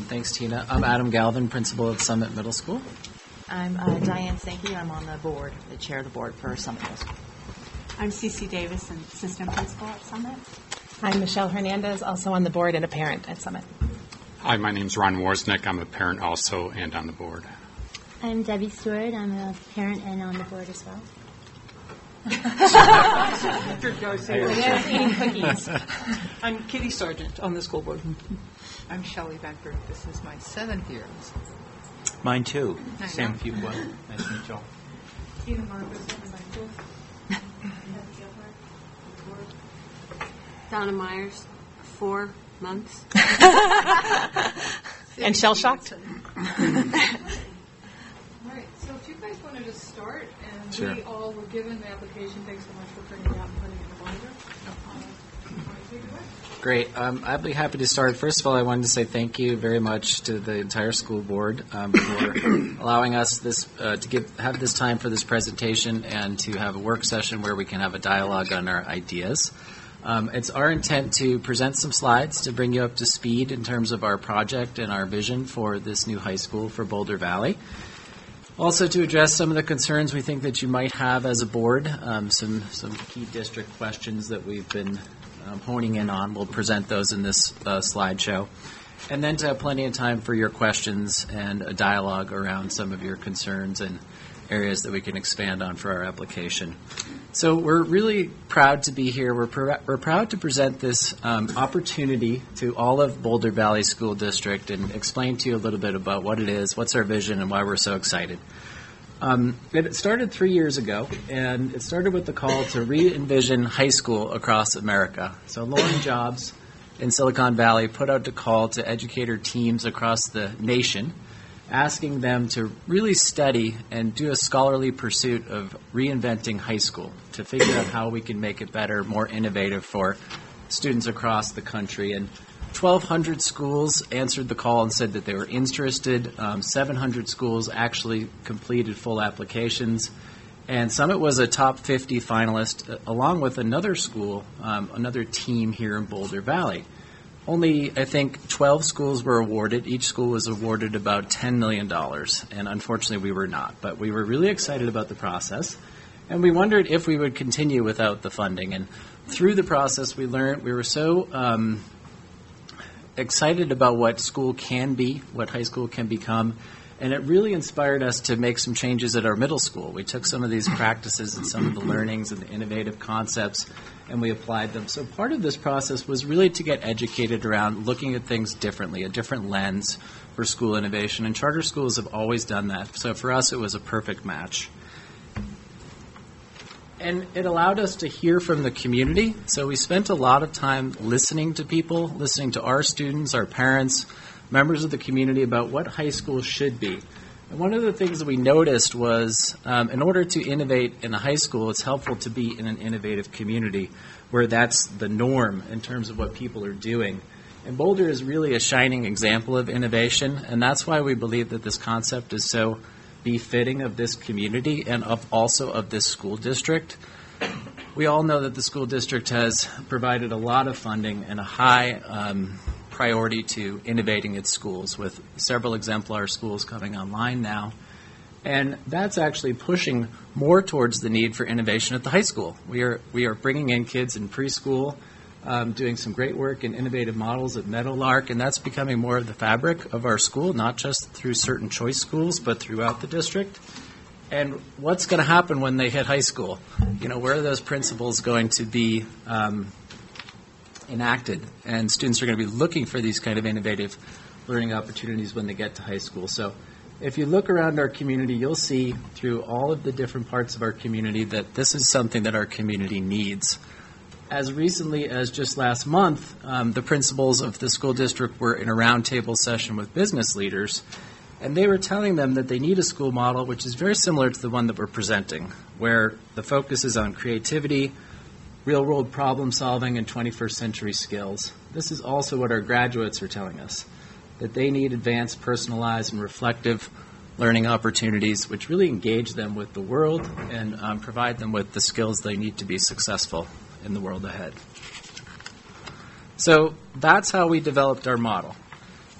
Thanks, Tina. I'm Adam Galvin, principal at Summit Middle School. I'm Diane Sankey. I'm on the board, the chair of the board for Summit Middle School. I'm Cece Davis, and assistant principal at Summit. I'm Michelle Hernandez, also on the board and a parent at Summit. Hi, my name's Ron Worsnick. I'm a parent also and on the board. I'm Debbie Stewart. I'm a parent and on the board as well. Eating cookies. I'm Kitty Sargent on the school board. I'm Shelley Becker. This is my 7th year. Mine too. Hi. Sam Fuqua. Nice to meet y'all. Tina Marcus, and my Donna Myers, 4 months. And shell-shocked? All right, so if you guys want to just start, and Sure. we all were given the application, thanks so much for printing it out and putting it in the binder. Want to take it away? Great. I'd be happy to start. First of all, I wanted to say thank you very much to the entire school board for allowing us this to have this time for this presentation and to have a work session where we can have a dialogue on our ideas. It's our intent to present some slides to bring you up to speed in terms of our project and our vision for this new high school for Boulder Valley. Also to address some of the concerns we think that you might have as a board, some key district questions that we've been honing in on. We'll present those in this slideshow. And then to have plenty of time for your questions and a dialogue around some of your concerns and areas that we can expand on for our application. So we're really proud to be here. We're proud to present this opportunity to all of Boulder Valley School District and explain to you a little bit about what it is, what's our vision, and why we're so excited. It started 3 years ago, and it started with the call to re-envision high school across America. So Lauren Jobs in Silicon Valley put out a call to educator teams across the nation, asking them to really study and do a scholarly pursuit of reinventing high school to figure out how we can make it better, more innovative for students across the country. And 1,200 schools answered the call and said that they were interested. 700 schools actually completed full applications. And Summit was a top 50 finalist, along with another school, another team here in Boulder Valley. Only, I think, 12 schools were awarded. Each school was awarded about $10 million, and unfortunately we were not. But we were really excited about the process, and we wondered if we would continue without the funding. And through the process, we learned we were so excited about what school can be, what high school can become, and it really inspired us to make some changes at our middle school. We took some of these practices and some of the learnings and the innovative concepts, and we applied them. So part of this process was really to get educated around looking at things differently, a different lens for school innovation, and charter schools have always done that. So for us, it was a perfect match. And it allowed us to hear from the community. So we spent a lot of time listening to people, listening to our students, our parents, members of the community about what high school should be. And one of the things that we noticed was in order to innovate in a high school, it's helpful to be in an innovative community where that's the norm in terms of what people are doing. And Boulder is really a shining example of innovation, and that's why we believe that this concept is so befitting of this community and also of this school district. We all know that the school district has provided a lot of funding and a high priority to innovating its schools, with several exemplar schools coming online now. And that's actually pushing more towards the need for innovation at the high school. We are bringing in kids in preschool, doing some great work in innovative models at Meadowlark, and that's becoming more of the fabric of our school, not just through certain choice schools, but throughout the district. And what's going to happen when they hit high school? Where are those principles going to be enacted? And students are going to be looking for these kind of innovative learning opportunities when they get to high school. So if you look around our community, you'll see through all of the different parts of our community that this is something that our community needs. As recently as just last month, the principals of the school district were in a roundtable session with business leaders, and they were telling them that they need a school model which is very similar to the one that we're presenting, where the focus is on creativity, real-world problem solving, and 21st century skills. This is also what our graduates are telling us, that they need advanced, personalized, and reflective learning opportunities which really engage them with the world and provide them with the skills they need to be successful in the world ahead. So that's how we developed our model.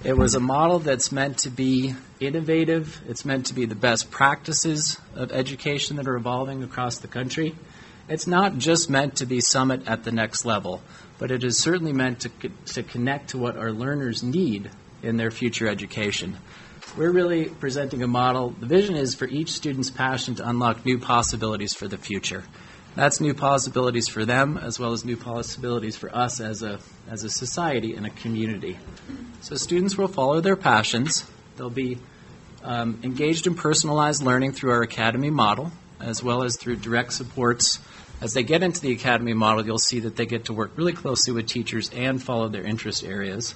It was a model that's meant to be innovative. It's meant to be the best practices of education that are evolving across the country. It's not just meant to be Summit at the next level, but it is certainly meant to connect to what our learners need in their future education. We're really presenting a model. The vision is for each student's passion to unlock new possibilities for the future. That's new possibilities for them, as well as new possibilities for us as a society and a community. So students will follow their passions. They'll be engaged in personalized learning through our academy model, as well as through direct supports. As they get into the academy model, you'll see that they get to work really closely with teachers and follow their interest areas.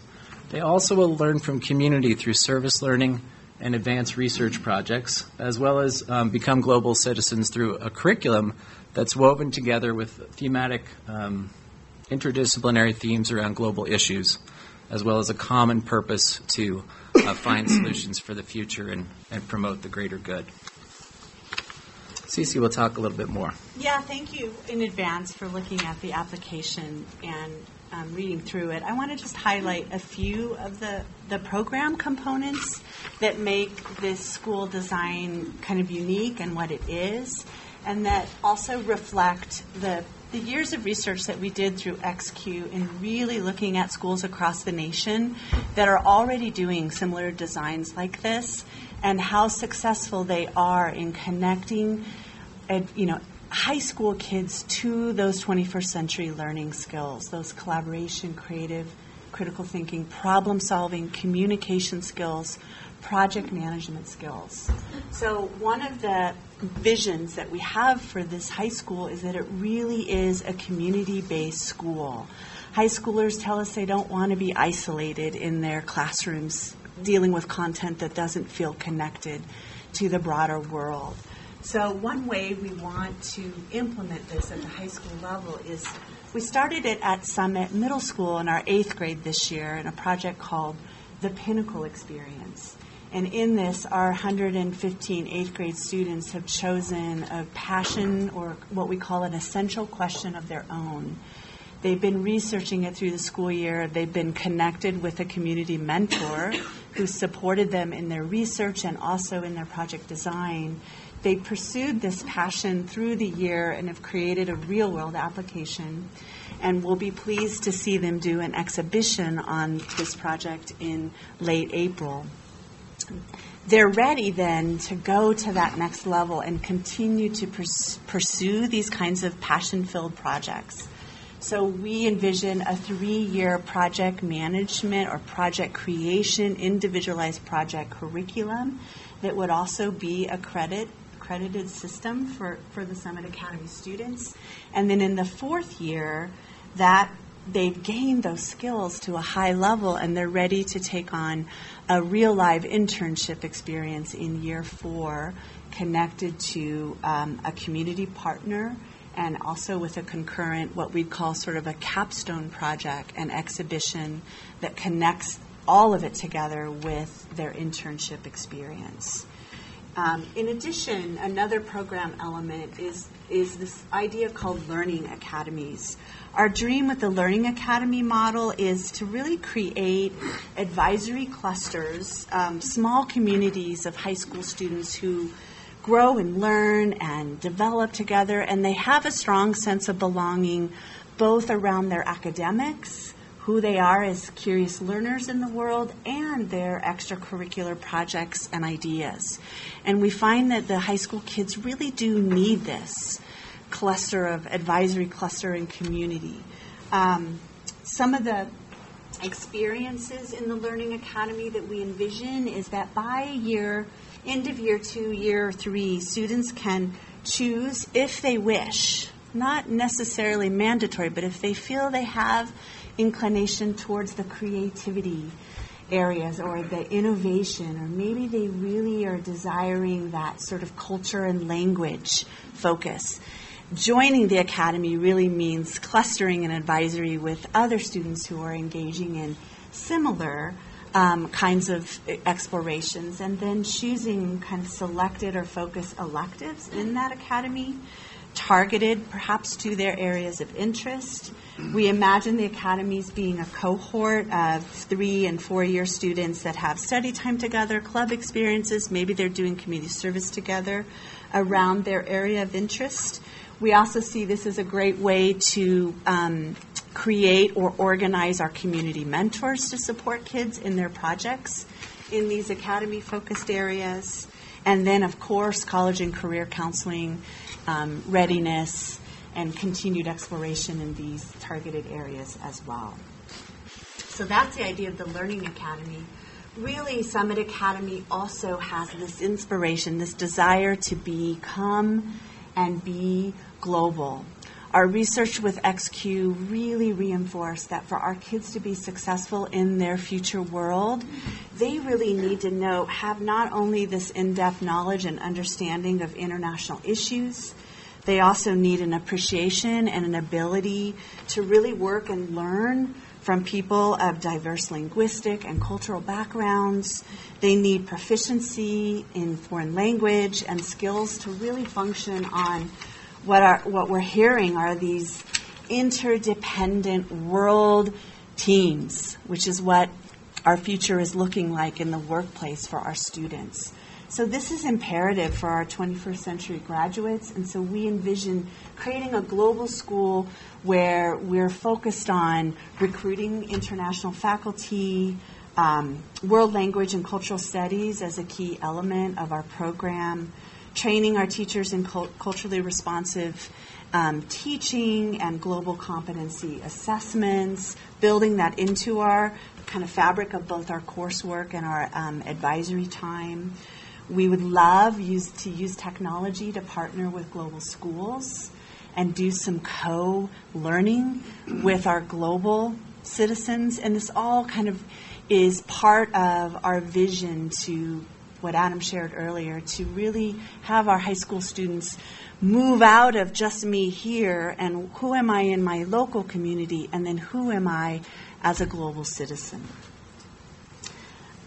They also will learn from community through service learning and advanced research projects, as well as become global citizens through a curriculum that's woven together with thematic interdisciplinary themes around global issues, as well as a common purpose to find solutions for the future and promote the greater good. Cece will talk a little bit more. Yeah, thank you in advance for looking at the application and reading through it. I want to just highlight a few of the program components that make this school design kind of unique and what it is, and that also reflect the years of research that we did through XQ in really looking at schools across the nation that are already doing similar designs like this, and how successful they are in connecting high school kids to those 21st century learning skills, those collaboration, creative, critical thinking, problem solving, communication skills, project management skills. So one of the visions that we have for this high school is that it really is a community-based school. High schoolers tell us they don't want to be isolated in their classrooms dealing with content that doesn't feel connected to the broader world. So one way we want to implement this at the high school level is we started it at Summit Middle School in our 8th grade this year in a project called the Pinnacle Experience. And in this, our 115 8th grade students have chosen a passion, or what we call an essential question of their own. They've been researching it through the school year. They've been connected with a community mentor who supported them in their research and also in their project design. They pursued this passion through the year and have created a real-world application. and we'll be pleased to see them do an exhibition on this project in late April. They're ready then to go to that next level and continue to pursue these kinds of passion-filled projects. So we envision a 3-year project management or project creation, individualized project curriculum that would also be accredited system for the Summit Academy students. And then in the 4th year, that they've gained those skills to a high level and they're ready to take on a real live internship experience in year 4 connected to a community partner and also with a concurrent, what we'd call sort of a capstone project, an exhibition that connects all of it together with their internship experience. In addition, another program element is this idea called learning academies. Our dream with the Learning Academy model is to really create advisory clusters, small communities of high school students who grow and learn and develop together, and they have a strong sense of belonging both around their academics, who they are as curious learners in the world, and their extracurricular projects and ideas. And we find that the high school kids really do need this cluster of advisory cluster and community. Some of the experiences in the Learning Academy that we envision is that by end of year 2, year 3, students can choose if they wish, not necessarily mandatory, but if they feel they have inclination towards the creativity areas or the innovation, or maybe they really are desiring that sort of culture and language focus. Joining the academy really means clustering an advisory with other students who are engaging in similar kinds of explorations, and then choosing kind of selected or focused electives in that academy, targeted perhaps to their areas of interest. We imagine the academies being a cohort of 3- and 4-year students that have study time together, club experiences, maybe they're doing community service together around their area of interest. We also see this as a great way to create or organize our community mentors to support kids in their projects in these academy-focused areas. And then, of course, college and career counseling, readiness, and continued exploration in these targeted areas as well. So that's the idea of the Learning Academy. Really, Summit Academy also has this inspiration, this desire to become and be global. Our research with XQ really reinforced that for our kids to be successful in their future world, they really need to have not only this in-depth knowledge and understanding of international issues, they also need an appreciation and an ability to really work and learn from people of diverse linguistic and cultural backgrounds. They need proficiency in foreign language and skills to really function on what we're hearing are these interdependent world teams, which is what our future is looking like in the workplace for our students. So this is imperative for our 21st century graduates, and so we envision creating a global school where we're focused on recruiting international faculty, world language and cultural studies as a key element of our program, training our teachers in culturally responsive teaching and global competency assessments, building that into our kind of fabric of both our coursework and our advisory time. We would love to use technology to partner with global schools and do some co-learning with our global citizens. And this all kind of is part of our vision to what Adam shared earlier, to really have our high school students move out of just me here and who am I in my local community, and then who am I as a global citizen.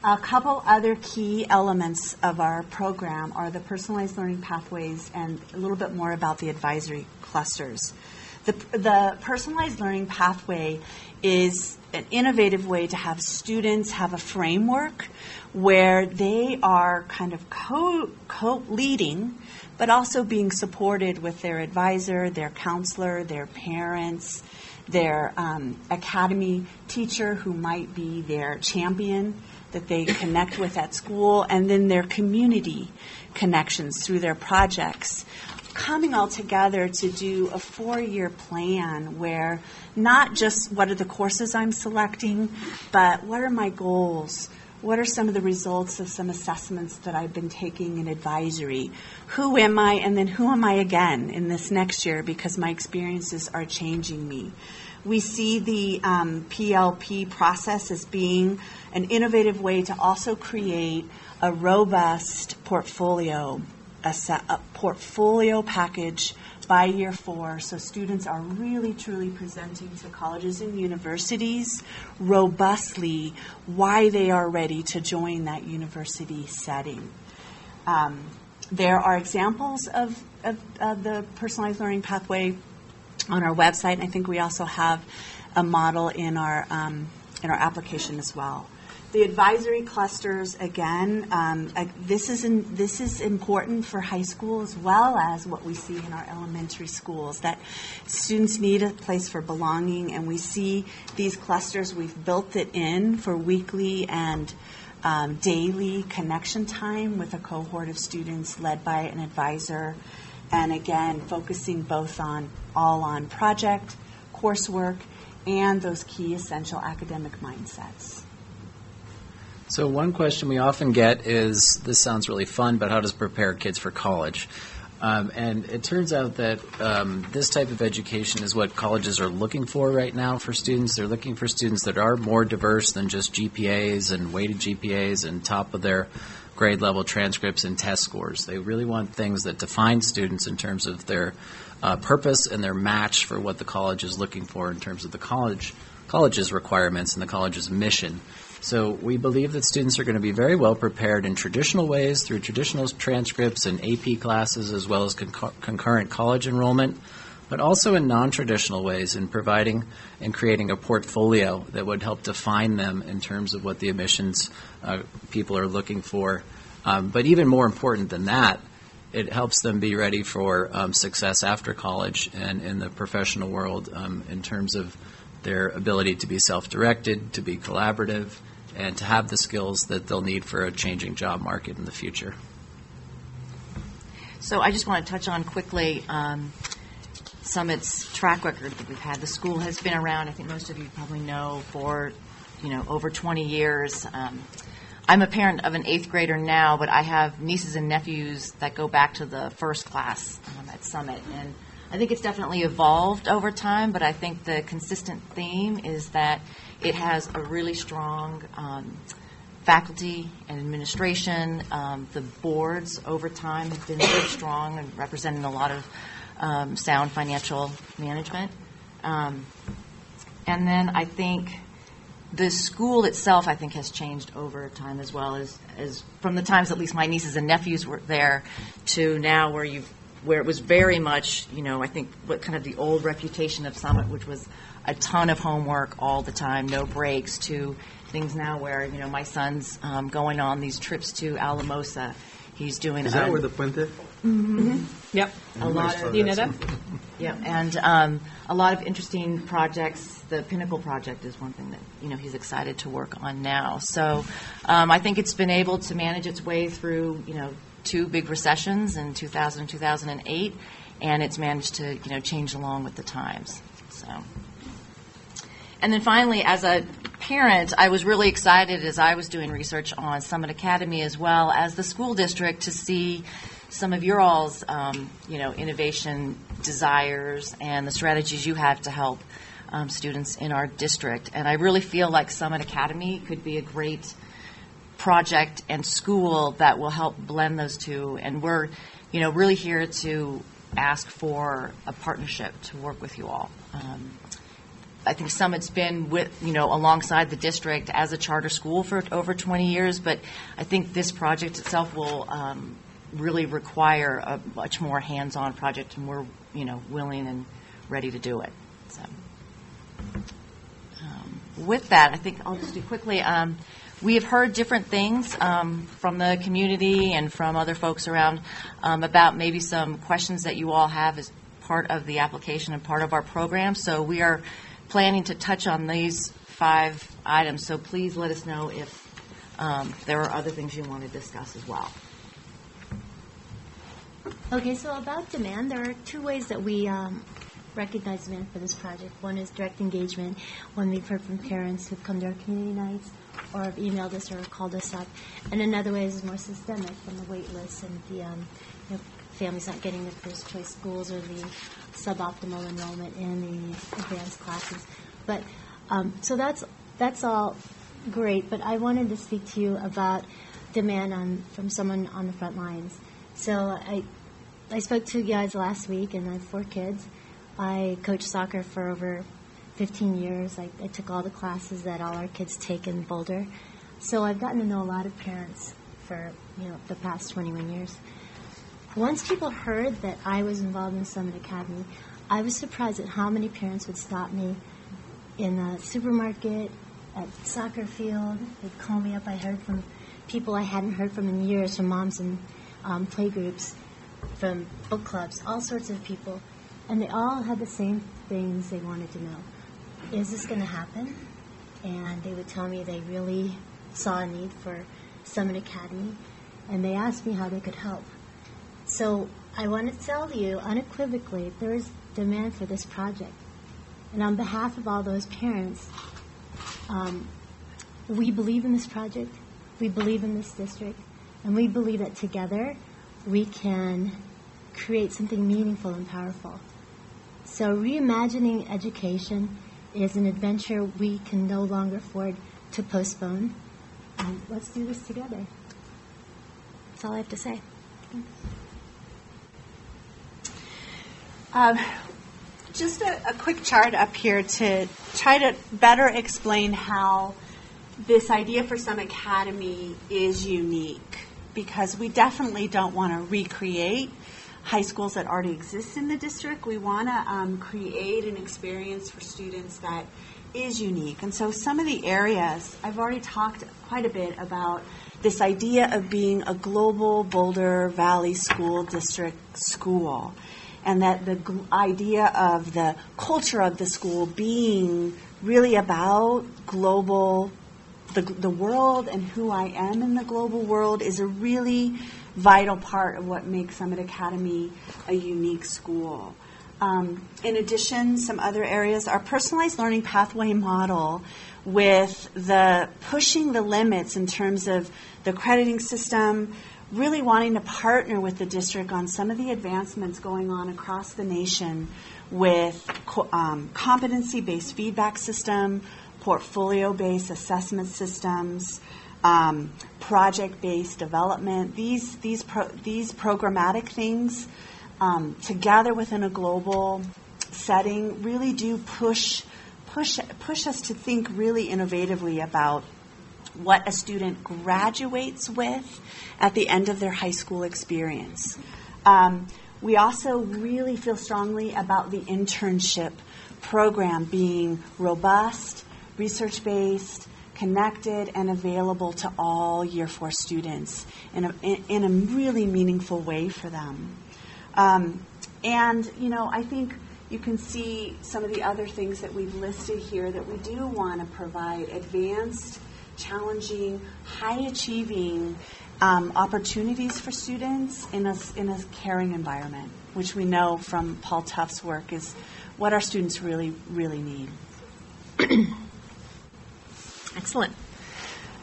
A couple other key elements of our program are the personalized learning pathways and a little bit more about the advisory clusters. The personalized learning pathway is an innovative way to have students have a framework where they are kind of co-leading, but also being supported with their advisor, their counselor, their parents. their academy teacher who might be their champion that they connect with at school, and then their community connections through their projects, coming all together to do a 4-year plan where not just what are the courses I'm selecting, but what are my goals? What are some of the results of some assessments that I've been taking in advisory? Who am I, and then who am I again in this next year, because my experiences are changing me. We see the PLP process as being an innovative way to also create a robust portfolio, a portfolio package by year 4, so students are really truly presenting to colleges and universities robustly why they are ready to join that university setting. There are examples of the personalized learning pathway on our website, and I think we also have a model in our application as well. The advisory clusters, again, this is important for high school as well as what we see in our elementary schools, that students need a place for belonging, and we see these clusters. We've built it in for weekly and daily connection time with a cohort of students led by an advisor, and again, focusing both on project, coursework, and those key essential academic mindsets. So one question we often get is, this sounds really fun, but how does it prepare kids for college? And it turns out that this type of education is what colleges are looking for right now for students. They're looking for students that are more diverse than just GPAs and weighted GPAs and top of their grade level transcripts and test scores. They really want things that define students in terms of their purpose and their match for what the college is looking for in terms of the college's requirements and the college's mission. So we believe that students are going to be very well prepared in traditional ways through traditional transcripts and AP classes as well as concurrent college enrollment, but also in non-traditional ways in providing and creating a portfolio that would help define them in terms of what the admissions people are looking for. But even more important than that, it helps them be ready for success after college and in the professional world in terms of their ability to be self-directed, to be collaborative, and to have the skills that they'll need for a changing job market in the future. So I just want to touch on quickly Summit's track record that we've had. The school has been around, I think most of you probably know, for over 20 years. I'm a parent of an 8th grader now, but I have nieces and nephews that go back to the first class at Summit. And I think it's definitely evolved over time, but I think the consistent theme is that it has a really strong faculty and administration. The boards over time have been very strong and representing a lot of sound financial management. And then I think the school itself, I think, has changed over time as well, as from the times at least my nieces and nephews were there to now where it was very much, I think what kind of the old reputation of Summit, which was a ton of homework all the time, no breaks, to things now where, my son's going on these trips to Alamosa. He's doing. Is that where the Puente? Mm-hmm. Yep. A lot of. Do you know that? Yeah, and a lot of interesting projects. The Pinnacle project is one thing that he's excited to work on now. So I think it's been able to manage its way through 2 big recessions in 2000 and 2008, and it's managed to change along with the times. So, and then finally, as a parent, I was really excited as I was doing research on Summit Academy as well as the school district to see some of your all's innovation desires and the strategies you have to help students in our district. And I really feel like Summit Academy could be a great project and school that will help blend those two. And we're, really here to ask for a partnership to work with you all. I think Summit's been alongside the district as a charter school for over 20 years, but I think this project itself will really require a much more hands-on project, and we're, willing and ready to do it. So, with that, I think I'll just do quickly. We have heard different things from the community and from other folks around about maybe some questions that you all have as part of the application and part of our program. So we are planning to touch on these 5 items, so please let us know if there are other things you want to discuss as well. Okay, so about demand, there are 2 ways that we recognize demand for this project. One is direct engagement, when we've heard from parents who've come to our community nights or have emailed us or called us up. And another way is more systemic, from the wait lists and the families not getting the first choice schools or the suboptimal enrollment in the advanced classes. But so that's all great, but I wanted to speak to you about demand from someone on the front lines. So I spoke to you guys last week, and I have 4 kids. I coached soccer for over 15 years. I took all the classes that all our kids take in Boulder. So I've gotten to know a lot of parents for the past 21 years. Once people heard that I was involved in Summit Academy, I was surprised at how many parents would stop me in the supermarket, at the soccer field. They'd call me up. I heard from people I hadn't heard from in years, from moms and play groups, from book clubs, all sorts of people. And they all had the same things they wanted to know. Is this going to happen? And they would tell me they really saw a need for Summit Academy, and they asked me how they could help. So I want to tell you unequivocally, there is demand for this project. And on behalf of all those parents, we believe in this project, we believe in this district, and we believe that together we can create something meaningful and powerful. So reimagining education is an adventure we can no longer afford to postpone. And let's do this together. That's all I have to say. Just a quick chart up here to try to better explain how this idea for Summit Academy is unique, because we definitely don't want to recreate high schools that already exist in the district. We want to create an experience for students that is unique. And so some of the areas, I've already talked quite a bit about this idea of being a global Boulder Valley School District school, and that the idea of the culture of the school being really about global, the world and who I am in the global world is a really vital part of what makes Summit Academy a unique school. In addition, some other areas, our personalized learning pathway model with the pushing the limits in terms of the crediting system, really wanting to partner with the district on some of the advancements going on across the nation with competency-based feedback system, portfolio-based assessment systems, project-based development. These programmatic things together within a global setting really do push us to think really innovatively about what a student graduates with at the end of their high school experience. We also really feel strongly about the internship program being robust, research-based, connected, and available to all Year 4 students in a really meaningful way for them. And, I think you can see some of the other things that we've listed here that we do want to provide advanced, challenging, high-achieving opportunities for students in a caring environment, which we know from Paul Tuff's work is what our students really, really need. Excellent.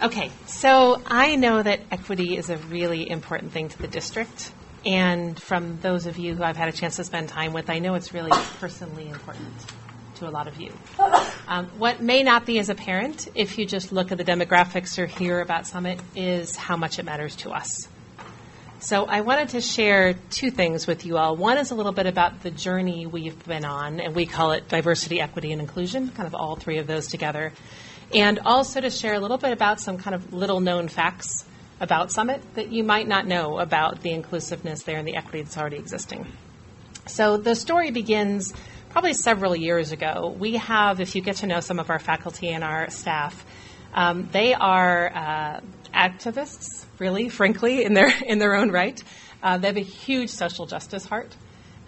Okay, so I know that equity is a really important thing to the district. And from those of you who I've had a chance to spend time with, I know it's really personally important to a lot of you. What may not be as apparent, if you just look at the demographics or hear about Summit, is how much it matters to us. So I wanted to share 2 things with you all. One is a little bit about the journey we've been on, and we call it diversity, equity, and inclusion, kind of all 3 of those together. And also to share a little bit about some kind of little-known facts about Summit that you might not know about the inclusiveness there and the equity that's already existing. So the story begins probably several years ago. We have, if you get to know some of our faculty and our staff, they are activists, really, frankly, in their own right. They have a huge social justice heart.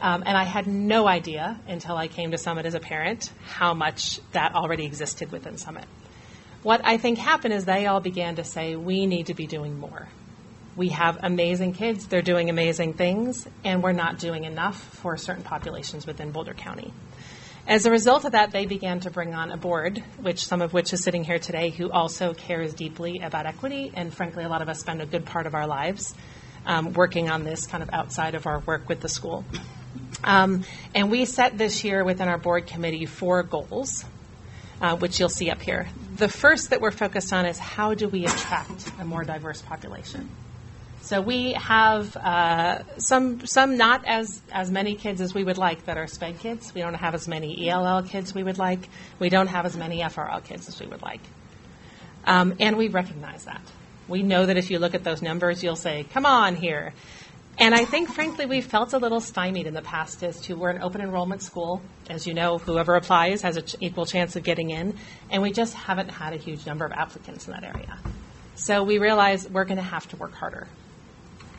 And I had no idea until I came to Summit as a parent how much that already existed within Summit. What I think happened is they all began to say, we need to be doing more. We have amazing kids, they're doing amazing things, and we're not doing enough for certain populations within Boulder County. As a result of that, they began to bring on a board, some of which is sitting here today, who also cares deeply about equity, and frankly, a lot of us spend a good part of our lives working on this kind of outside of our work with the school. And we set this year within our board committee 4 goals, which you'll see up here. The first that we're focused on is how do we attract a more diverse population? So we have some not as many kids as we would like that are SPED kids. We don't have as many ELL kids we would like. We don't have as many FRL kids as we would like. And we recognize that. We know that if you look at those numbers, you'll say, come on here. And I think, frankly, we felt a little stymied in the past as to we're an open enrollment school. As you know, whoever applies has an equal chance of getting in. And we just haven't had a huge number of applicants in that area. So we realized we're going to have to work harder.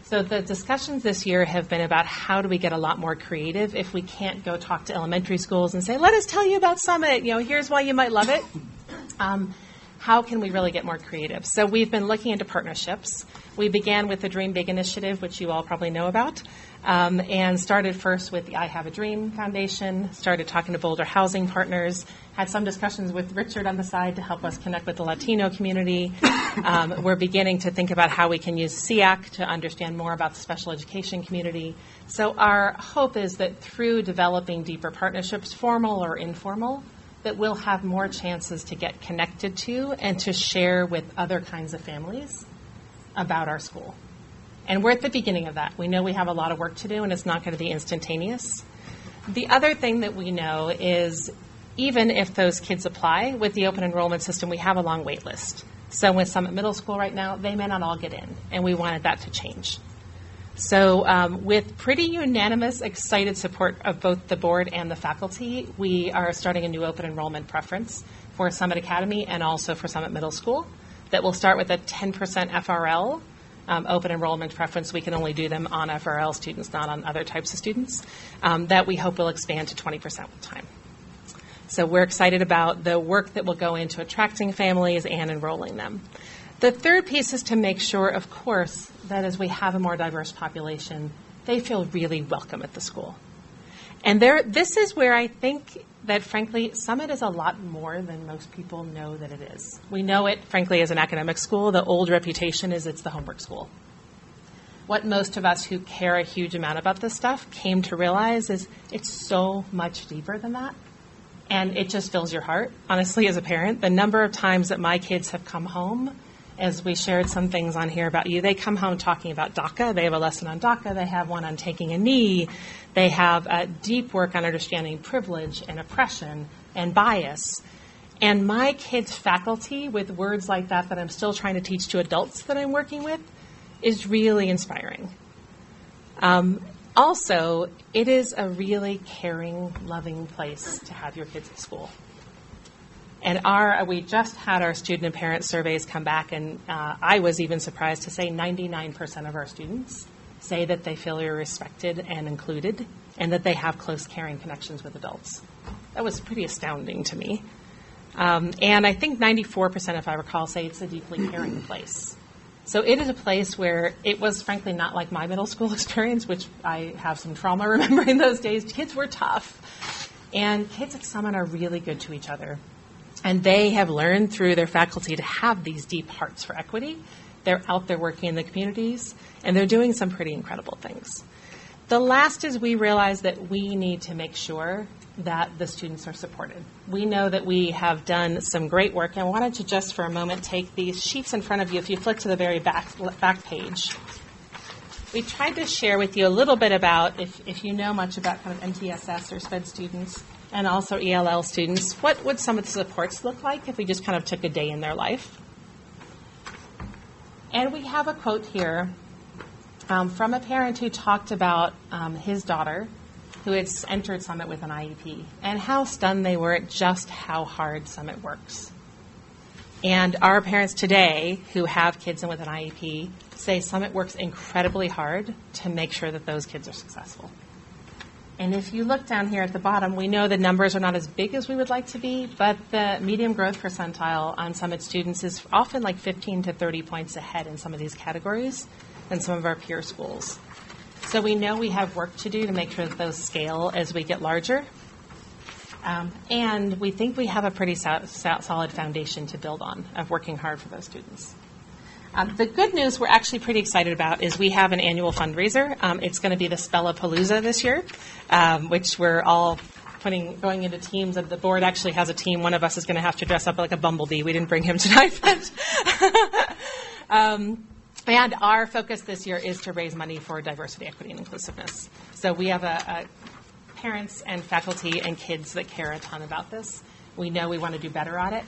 So the discussions this year have been about how do we get a lot more creative if we can't go talk to elementary schools and say, let us tell you about Summit. Here's why you might love it. How can we really get more creative? So we've been looking into partnerships. We began with the Dream Big initiative, which you all probably know about, and started first with the I Have a Dream Foundation, started talking to Boulder Housing Partners, had some discussions with Richard on the side to help us connect with the Latino community. We're beginning to think about how we can use SEAC to understand more about the special education community. So our hope is that through developing deeper partnerships, formal or informal, that we'll have more chances to get connected to and to share with other kinds of families about our school. And we're at the beginning of that. We know we have a lot of work to do, and it's not going to be instantaneous. The other thing that we know is even if those kids apply, with the open enrollment system, we have a long wait list. So with Summit Middle School right now, they may not all get in, and we wanted that to change. So with pretty unanimous, excited support of both the board and the faculty, we are starting a new open enrollment preference for Summit Academy and also for Summit Middle School that will start with a 10% FRL open enrollment preference. We can only do them on FRL students, not on other types of students, that we hope will expand to 20% with time. So we're excited about the work that will go into attracting families and enrolling them. The third piece is to make sure, of course, that as we have a more diverse population, they feel really welcome at the school. And this is where I think that, frankly, Summit is a lot more than most people know that it is. We know it, frankly, as an academic school. The old reputation is it's the homework school. What most of us who care a huge amount about this stuff came to realize is it's so much deeper than that. And it just fills your heart, honestly, as a parent. The number of times that my kids have come home, as we shared some things on here about you, they come home talking about DACA. They have a lesson on DACA. They have one on taking a knee. They have deep work on understanding privilege and oppression and bias. And my kids' faculty, with words like that I'm still trying to teach to adults that I'm working with, is really inspiring. Also, it is a really caring, loving place to have your kids at school. And we just had our student and parent surveys come back, and I was even surprised to say 99% of our students say that they feel respected and included, and that they have close, caring connections with adults. That was pretty astounding to me. And I think 94%, if I recall, say it's a deeply caring place. So it is a place where it was, frankly, not like my middle school experience, which I have some trauma remembering those days. Kids were tough. And kids at Summit are really good to each other. And they have learned through their faculty to have these deep hearts for equity. They're out there working in the communities, and they're doing some pretty incredible things. The last is we realize that we need to make sure that the students are supported. We know that we have done some great work, and I wanted to just for a moment take these sheets in front of you. If you flick to the very back page, we tried to share with you a little bit about, if you know much about kind of MTSS or SPED students, and also ELL students, what would some of the supports look like if we just kind of took a day in their life? And we have a quote here from a parent who talked about his daughter who had entered Summit with an IEP and how stunned they were at just how hard Summit works. And our parents today who have kids in with an IEP say Summit works incredibly hard to make sure that those kids are successful. And if you look down here at the bottom, we know the numbers are not as big as we would like to be, but the medium growth percentile on Summit students is often like 15 to 30 points ahead in some of these categories than some of our peer schools. So we know we have work to do to make sure that those scale as we get larger. And we think we have a pretty solid foundation to build on of working hard for those students. The good news we're actually pretty excited about is we have an annual fundraiser. It's going to be the Spellapalooza this year, which we're all going into teams. The board actually has a team. One of us is going to have to dress up like a bumblebee. We didn't bring him tonight, but and our focus this year is to raise money for diversity, equity, and inclusiveness. So we have a parents and faculty and kids that care a ton about this. We know we want to do better at it.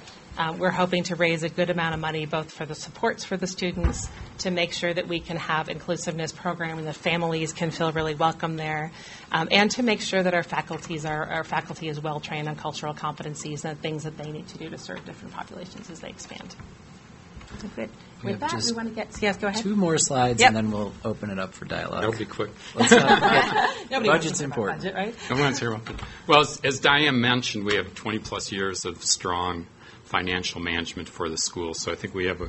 We're hoping to raise a good amount of money both for the supports for the students, to make sure that we can have inclusiveness programming, the families can feel really welcome there, and to make sure that our faculty is well trained on cultural competencies and things that they need to do to serve different populations as they expand. Good. With that, we want to get, yes, go ahead. 2 more slides, Yep. and then we'll open it up for dialogue. That'll be quick. Let's not forget, Nobody wants budget's to talk about important. budget, right? I want to hear about that. Well, as Diane mentioned, we have 20-plus years of strong financial management for the school, so I think we have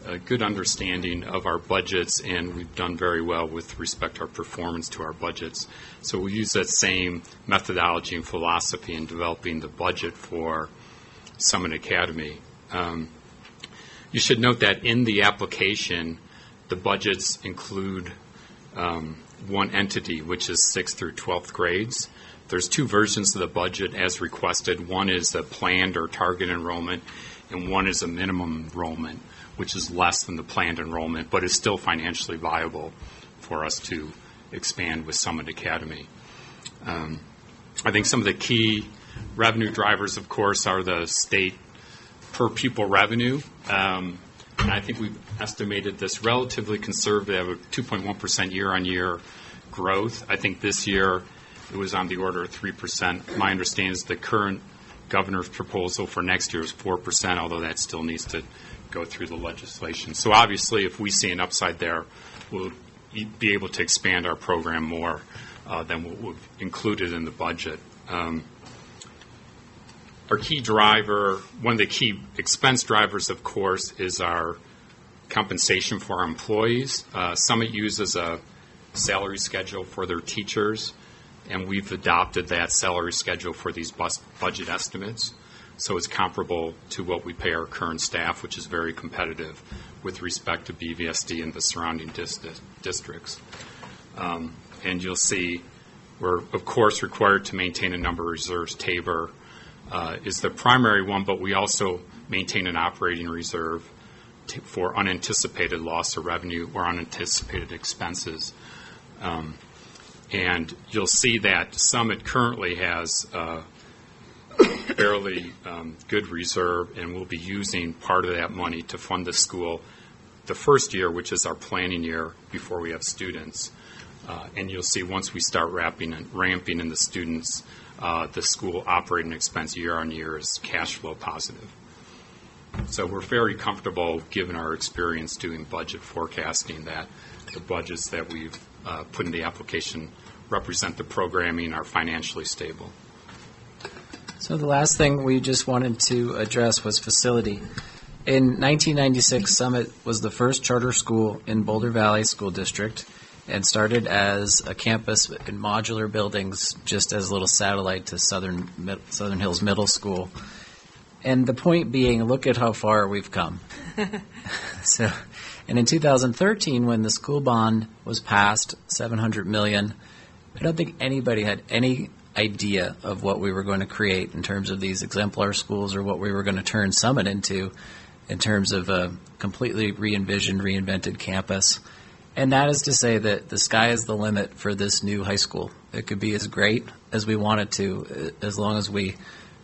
a good understanding of our budgets, and we've done very well with respect to our performance to our budgets. So we use that same methodology and philosophy in developing the budget for Summit Academy. You should note that in the application, the budgets include one entity, which is 6th through 12th grades. There's 2 versions of the budget as requested. One is a planned or target enrollment, and one is a minimum enrollment, which is less than the planned enrollment, but is still financially viable for us to expand with Summit Academy. I think some of the key revenue drivers, of course, are the state per pupil revenue. And I think we've estimated this relatively conservative, a 2.1% year-on-year growth. I think this year it was on the order of 3%. My understanding is the current governor's proposal for next year is 4%, although that still needs to go through the legislation. So obviously, if we see an upside there, we'll be able to expand our program more than what we've included in the budget. Our key driver, one of the key expense drivers, of course, is our compensation for our employees. Summit uses a salary schedule for their teachers, and we've adopted that salary schedule for these budget estimates. So it's comparable to what we pay our current staff, which is very competitive with respect to BVSD and the surrounding districts. And you'll see we're, of course, required to maintain a number of reserves. Tabor is the primary one, but we also maintain an operating reserve for unanticipated loss of revenue or unanticipated expenses. And you'll see that Summit currently has a fairly good reserve, and we'll be using part of that money to fund the school the first year, which is our planning year before we have students. And you'll see once we start ramping in the students, the school operating expense year on year is cash flow positive. So we're very comfortable, given our experience doing budget forecasting, that the budgets that we've put in the application represent the programming are financially stable. So the last thing we just wanted to address was facility. In 1996, Summit was the first charter school in Boulder Valley School District and started as a campus in modular buildings, just as a little satellite to Southern Hills Middle School. And the point being, look at how far we've come. And in 2013, when the school bond was passed, $700 million, I don't think anybody had any idea of what we were going to create in terms of these exemplar schools or what we were going to turn Summit into in terms of a completely re-envisioned, reinvented campus. And that is to say that the sky is the limit for this new high school. It could be as great as we want it to, as long as we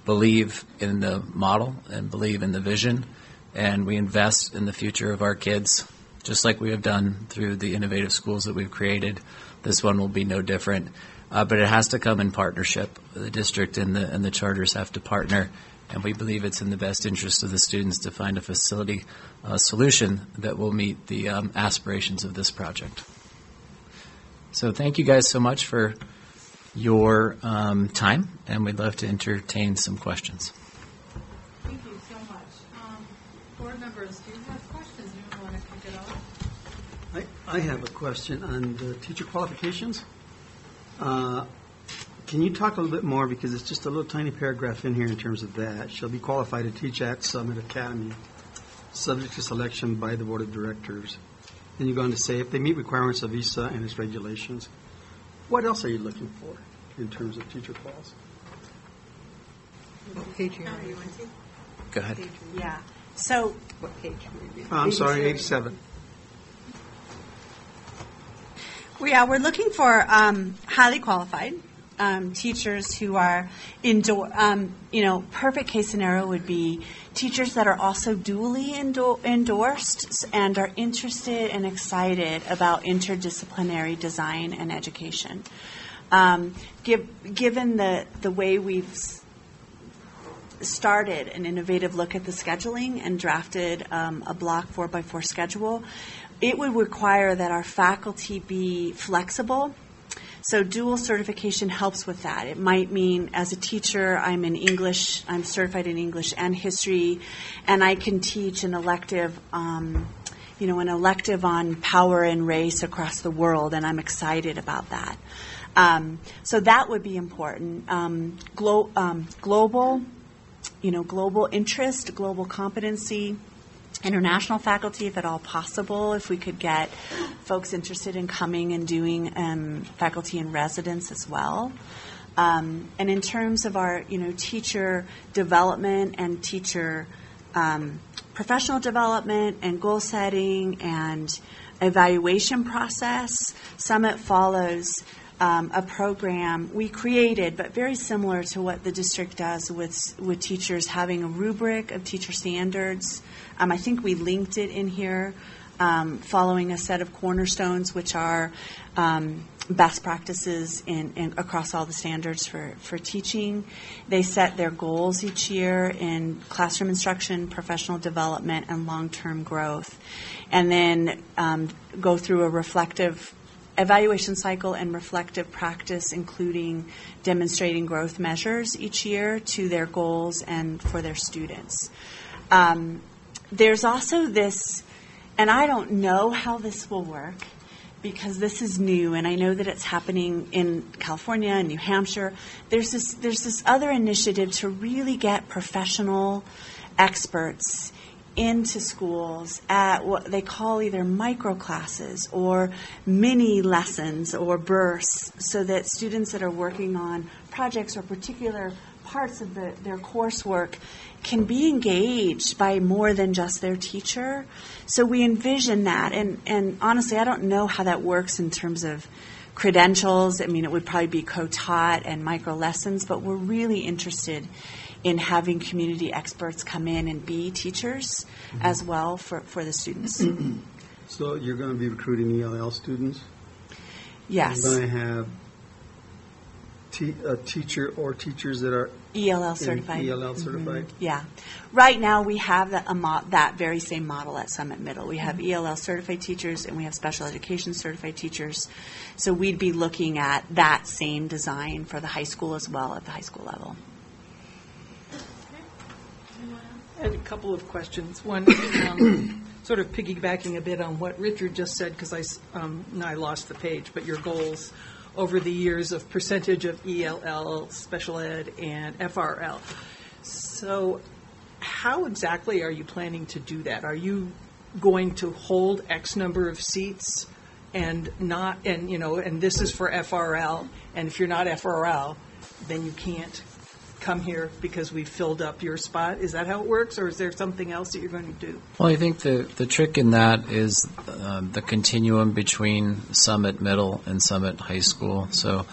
believe in the model and believe in the vision, and we invest in the future of our kids, just like we have done through the innovative schools that we've created. This one will be no different, but it has to come in partnership. The district and the charters have to partner, and we believe it's in the best interest of the students to find a facility solution that will meet the aspirations of this project. So thank you guys so much for your time, and we'd love to entertain some questions. Thank you so much. Board members, do you have questions? You want to kick it off? I have a question on the teacher qualifications. Can you talk a little bit more, because it's just a little tiny paragraph in here in terms of that. Shall be qualified to teach at Summit Academy, subject to selection by the Board of Directors. Then you go on to say, if they meet requirements of visa and its regulations. What else are you looking for in terms of teacher quals? What page are you on? Go ahead. Yeah. So, What page are you reading? I'm sorry, 87. we're looking for highly qualified teachers who are perfect case scenario would be teachers that are also duly endorsed and are interested and excited about interdisciplinary design and education. Given the way we've started an innovative look at the scheduling and drafted a block 4x4 schedule, it would require that our faculty be flexible. So dual certification helps with that. It might mean, as a teacher, I'm certified in English and history, and I can teach an elective, an elective on power and race across the world, and I'm excited about that. So that would be important. Global interest, global competency. International faculty, if at all possible, if we could get folks interested in coming and doing faculty in residence as well. And in terms of our, teacher development and teacher professional development and goal setting and evaluation process, Summit follows a program we created, but very similar to what the district does with teachers, having a rubric of teacher standards. I think we linked it in here, following a set of cornerstones, which are best practices across all the standards for teaching. They set their goals each year in classroom instruction, professional development, and long-term growth, and then go through a reflective evaluation cycle and reflective practice, including demonstrating growth measures each year to their goals and for their students. There's also this, and I don't know how this will work because this is new, and I know that it's happening in California and New Hampshire. There's this other initiative to really get professional experts into schools at what they call either micro classes or mini lessons or bursts, so that students that are working on projects or particular parts of their coursework can be engaged by more than just their teacher. So we envision that, and honestly, I don't know how that works in terms of credentials. I mean, it would probably be co-taught and micro lessons, but we're really interested in having community experts come in and be teachers as well for the students. So you're going to be recruiting ELL students? Yes. You're going to have a teacher or teachers that are ELL certified. ELL certified? Mm-hmm. Yeah. Right now we have that very same model at Summit Middle. We have ELL certified teachers and we have special education certified teachers. So we'd be looking at that same design for the high school as well at the high school level. I had a couple of questions. One, sort of piggybacking a bit on what Richard just said, because I lost the page, but your goals over the years of percentage of ELL, special ed, and FRL. So how exactly are you planning to do that? Are you going to hold X number of seats and this is for FRL, and if you're not FRL, then you can't come here because we've filled up your spot? Is that how it works, or is there something else that you're going to do? Well, I think the trick in that is the continuum between Summit Middle and Summit High School. So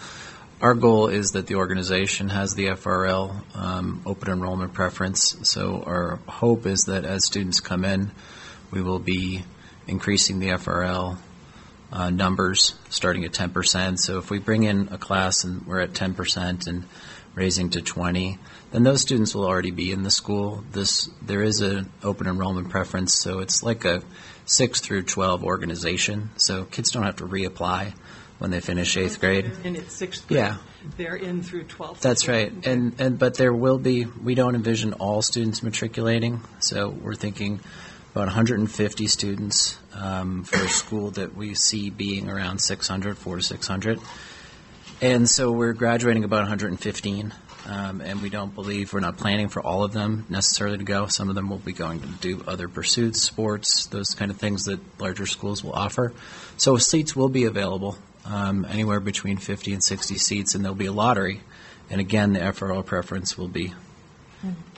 our goal is that the organization has the FRL open enrollment preference. So our hope is that as students come in, we will be increasing the FRL numbers starting at 10%. So if we bring in a class and we're at 10% and raising to 20, then those students will already be in the school. There is an open enrollment preference, so it's like a 6 through 12 organization. So kids don't have to reapply when they finish 8th grade. And it's 6th grade. Yeah. They're in through 12th. That's right. But there will be, we don't envision all students matriculating, so we're thinking about 150 students for a school that we see being around 400 to 600. And so we're graduating about 115, and we're not planning for all of them necessarily to go. Some of them will be going to do other pursuits, sports, those kind of things that larger schools will offer. So seats will be available, anywhere between 50 and 60 seats, and there'll be a lottery. And again, the FRL preference will be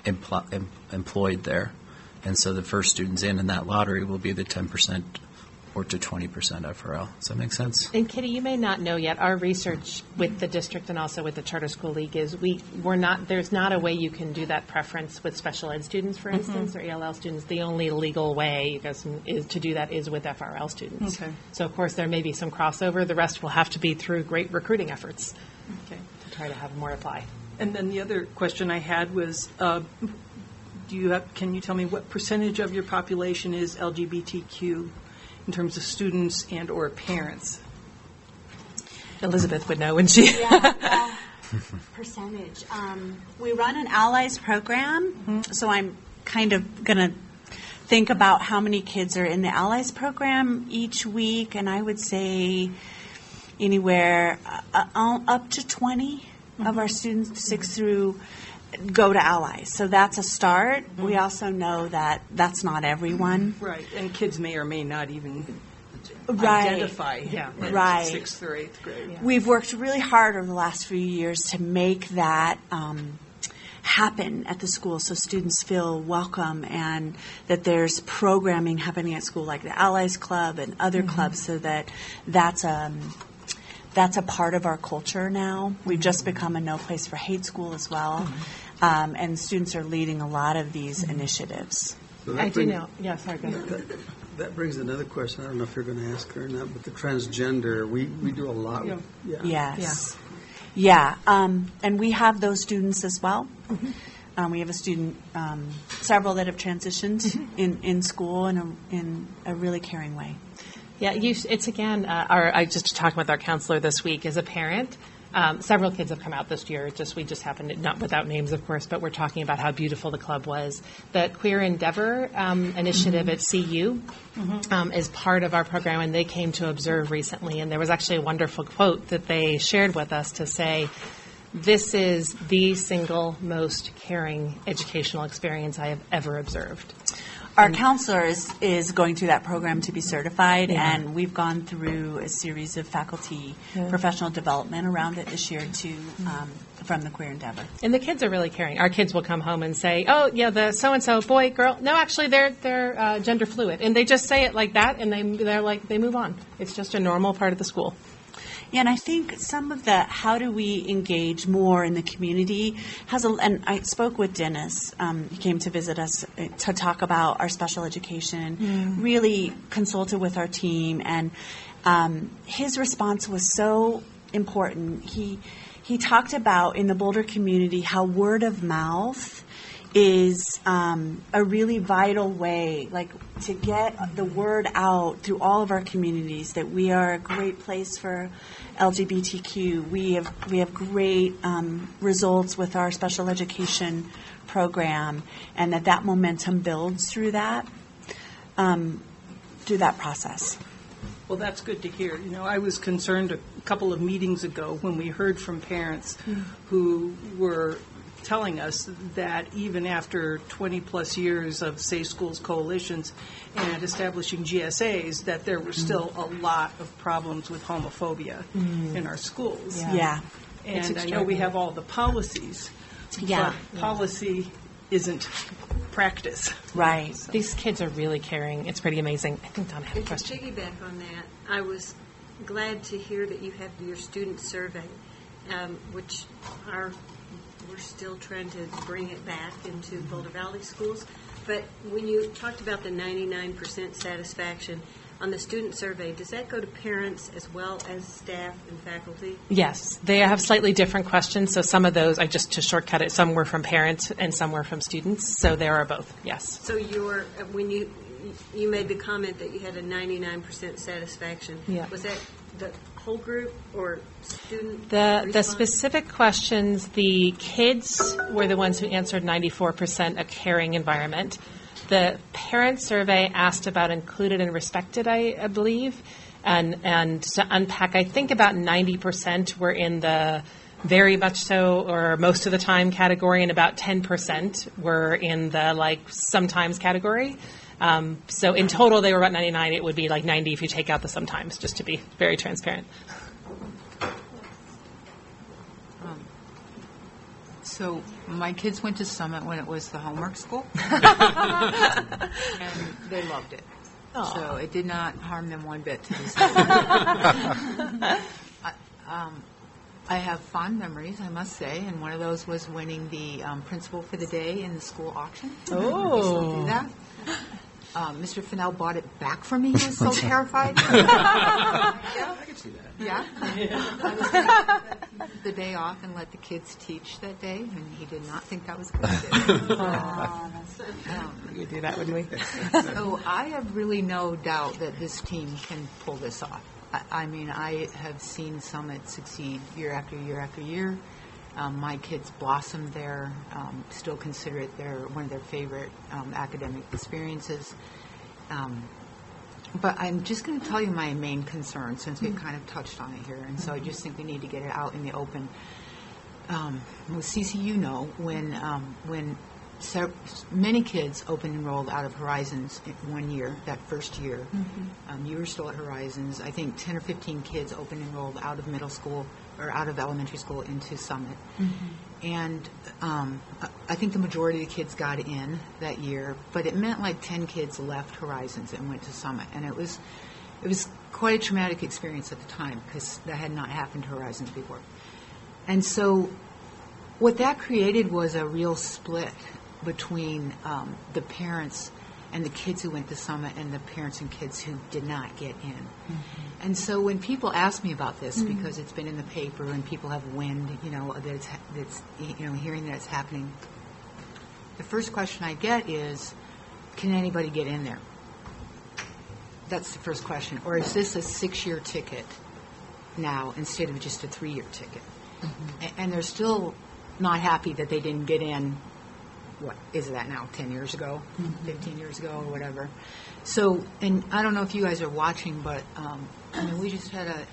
employed there. And so the first students in that lottery will be the 10% or to 20% FRL. Does that make sense? And Kitty, you may not know yet, our research with the district and also with the Charter School League is there's not a way you can do that preference with special ed students, for instance, or ELL students. The only legal way is to do that is with FRL students. Okay. So of course there may be some crossover. The rest will have to be through great recruiting efforts to try to have more apply. And then the other question I had was, can you tell me what percentage of your population is LGBTQ in terms of students and or parents? Elizabeth would know when she... Percentage. We run an Allies program, so I'm kind of going to think about how many kids are in the Allies program each week, and I would say anywhere up to 20 of our students, 6 through, go to Allies. So that's a start. We also know that that's not everyone. Right, and kids may or may not even Right. identify in Right. 6th or 8th grade. We've worked really hard over the last few years to make that happen at the school so students feel welcome and that there's programming happening at school like the Allies Club and other clubs so that's a part of our culture now. We've just become a no place for hate school as well. And students are leading a lot of these initiatives. So I do know. Yeah, sorry, go ahead. That brings another question. I don't know if you're going to ask her or not, but the transgender, we do a lot. Yes. Yeah. And we have those students as well. We have a student, several that have transitioned in school in a really caring way. Yeah, it's again, I just talked with our counselor this week as a parent. Several kids have come out this year. We just happened to, not without names, of course, but we're talking about how beautiful the club was. The Queer Endeavor initiative at CU is part of our program, and they came to observe recently. And there was actually a wonderful quote that they shared with us to say, "This is the single most caring educational experience I have ever observed." Our counselor is going through that program to be certified, and we've gone through a series of faculty professional development around it this year, too, from the Queer Endeavor. And the kids are really caring. Our kids will come home and say, "Oh, yeah, the so-and-so boy, girl." No, actually, they're gender fluid. And they just say it like that, and they move on. It's just a normal part of the school. Yeah, and I think some of the how do we engage more in the community and I spoke with Dennis. He came to visit us to talk about our special education, really consulted with our team, and his response was so important. He talked about in the Boulder community how word of mouth is a really vital way, like to get the word out through all of our communities that we are a great place for LGBTQ. We have great results with our special education program, and that momentum builds through that process. Well, that's good to hear. You know, I was concerned a couple of meetings ago when we heard from parents who were telling us that even after 20-plus years of Safe Schools coalitions and establishing GSAs, that there were still a lot of problems with homophobia in our schools. Yeah. And I know we have all the policies, but policy isn't practice. Right. So. These kids are really caring. It's pretty amazing. I think Donna had a question. To piggyback on that, I was glad to hear that you have your student survey, which we're still trying to bring it back into Boulder Valley schools. But when you talked about the 99% satisfaction on the student survey, does that go to parents as well as staff and faculty? Yes. They have slightly different questions. So some of those, to shortcut it, some were from parents and some were from students. So there are both, yes. So when you you made the comment that you had a 99% satisfaction. Yeah. Was that the whole group or student The response? specific questions, the kids were the ones who answered 94% a caring environment. The parent survey asked about included and respected, I believe, and to unpack, I think about 90% were in the very much so or most of the time category, and about 10% were in the like sometimes category. So in total, they were about 99. It would be like 90 if you take out the sometimes, just to be very transparent. So my kids went to Summit when it was the homework school, and they loved it. Aw. So it did not harm them one bit to do so. I have fond memories, I must say, and one of those was winning the principal for the day in the school auction. Oh. We still do that. Mr. Fennell bought it back from me. He was so terrified. I can see that. Yeah. I was going to take the day off and let the kids teach that day, and he did not think that was a good idea. We do that, wouldn't we? So I have really no doubt that this team can pull this off. I mean, I have seen Summit succeed year after year after year. My kids blossomed there, still consider it one of their favorite academic experiences. But I'm just going to tell you my main concern, since we've kind of touched on it here, and so I just think we need to get it out in the open. With CC, you know, when many kids open enrolled out of Horizons in 1 year, that first year, you were still at Horizons. I think 10 or 15 kids open enrolled out of middle school or out of elementary school into Summit. And I think the majority of the kids got in that year, but it meant like 10 kids left Horizons and went to Summit. And it was quite a traumatic experience at the time, because that had not happened to Horizons before. And so what that created was a real split between the parents and the kids who went to Summit and the parents and kids who did not get in. And so when people ask me about this, because it's been in the paper and people have wind, you know, that it's hearing that it's happening, the first question I get is, can anybody get in there? That's the first question. Or is this a 6-year ticket now instead of just a 3-year ticket? And they're still not happy that they didn't get in. What is that now, 10 years ago, 15 years ago, or whatever. So, and I don't know if you guys are watching, but I mean, we just had a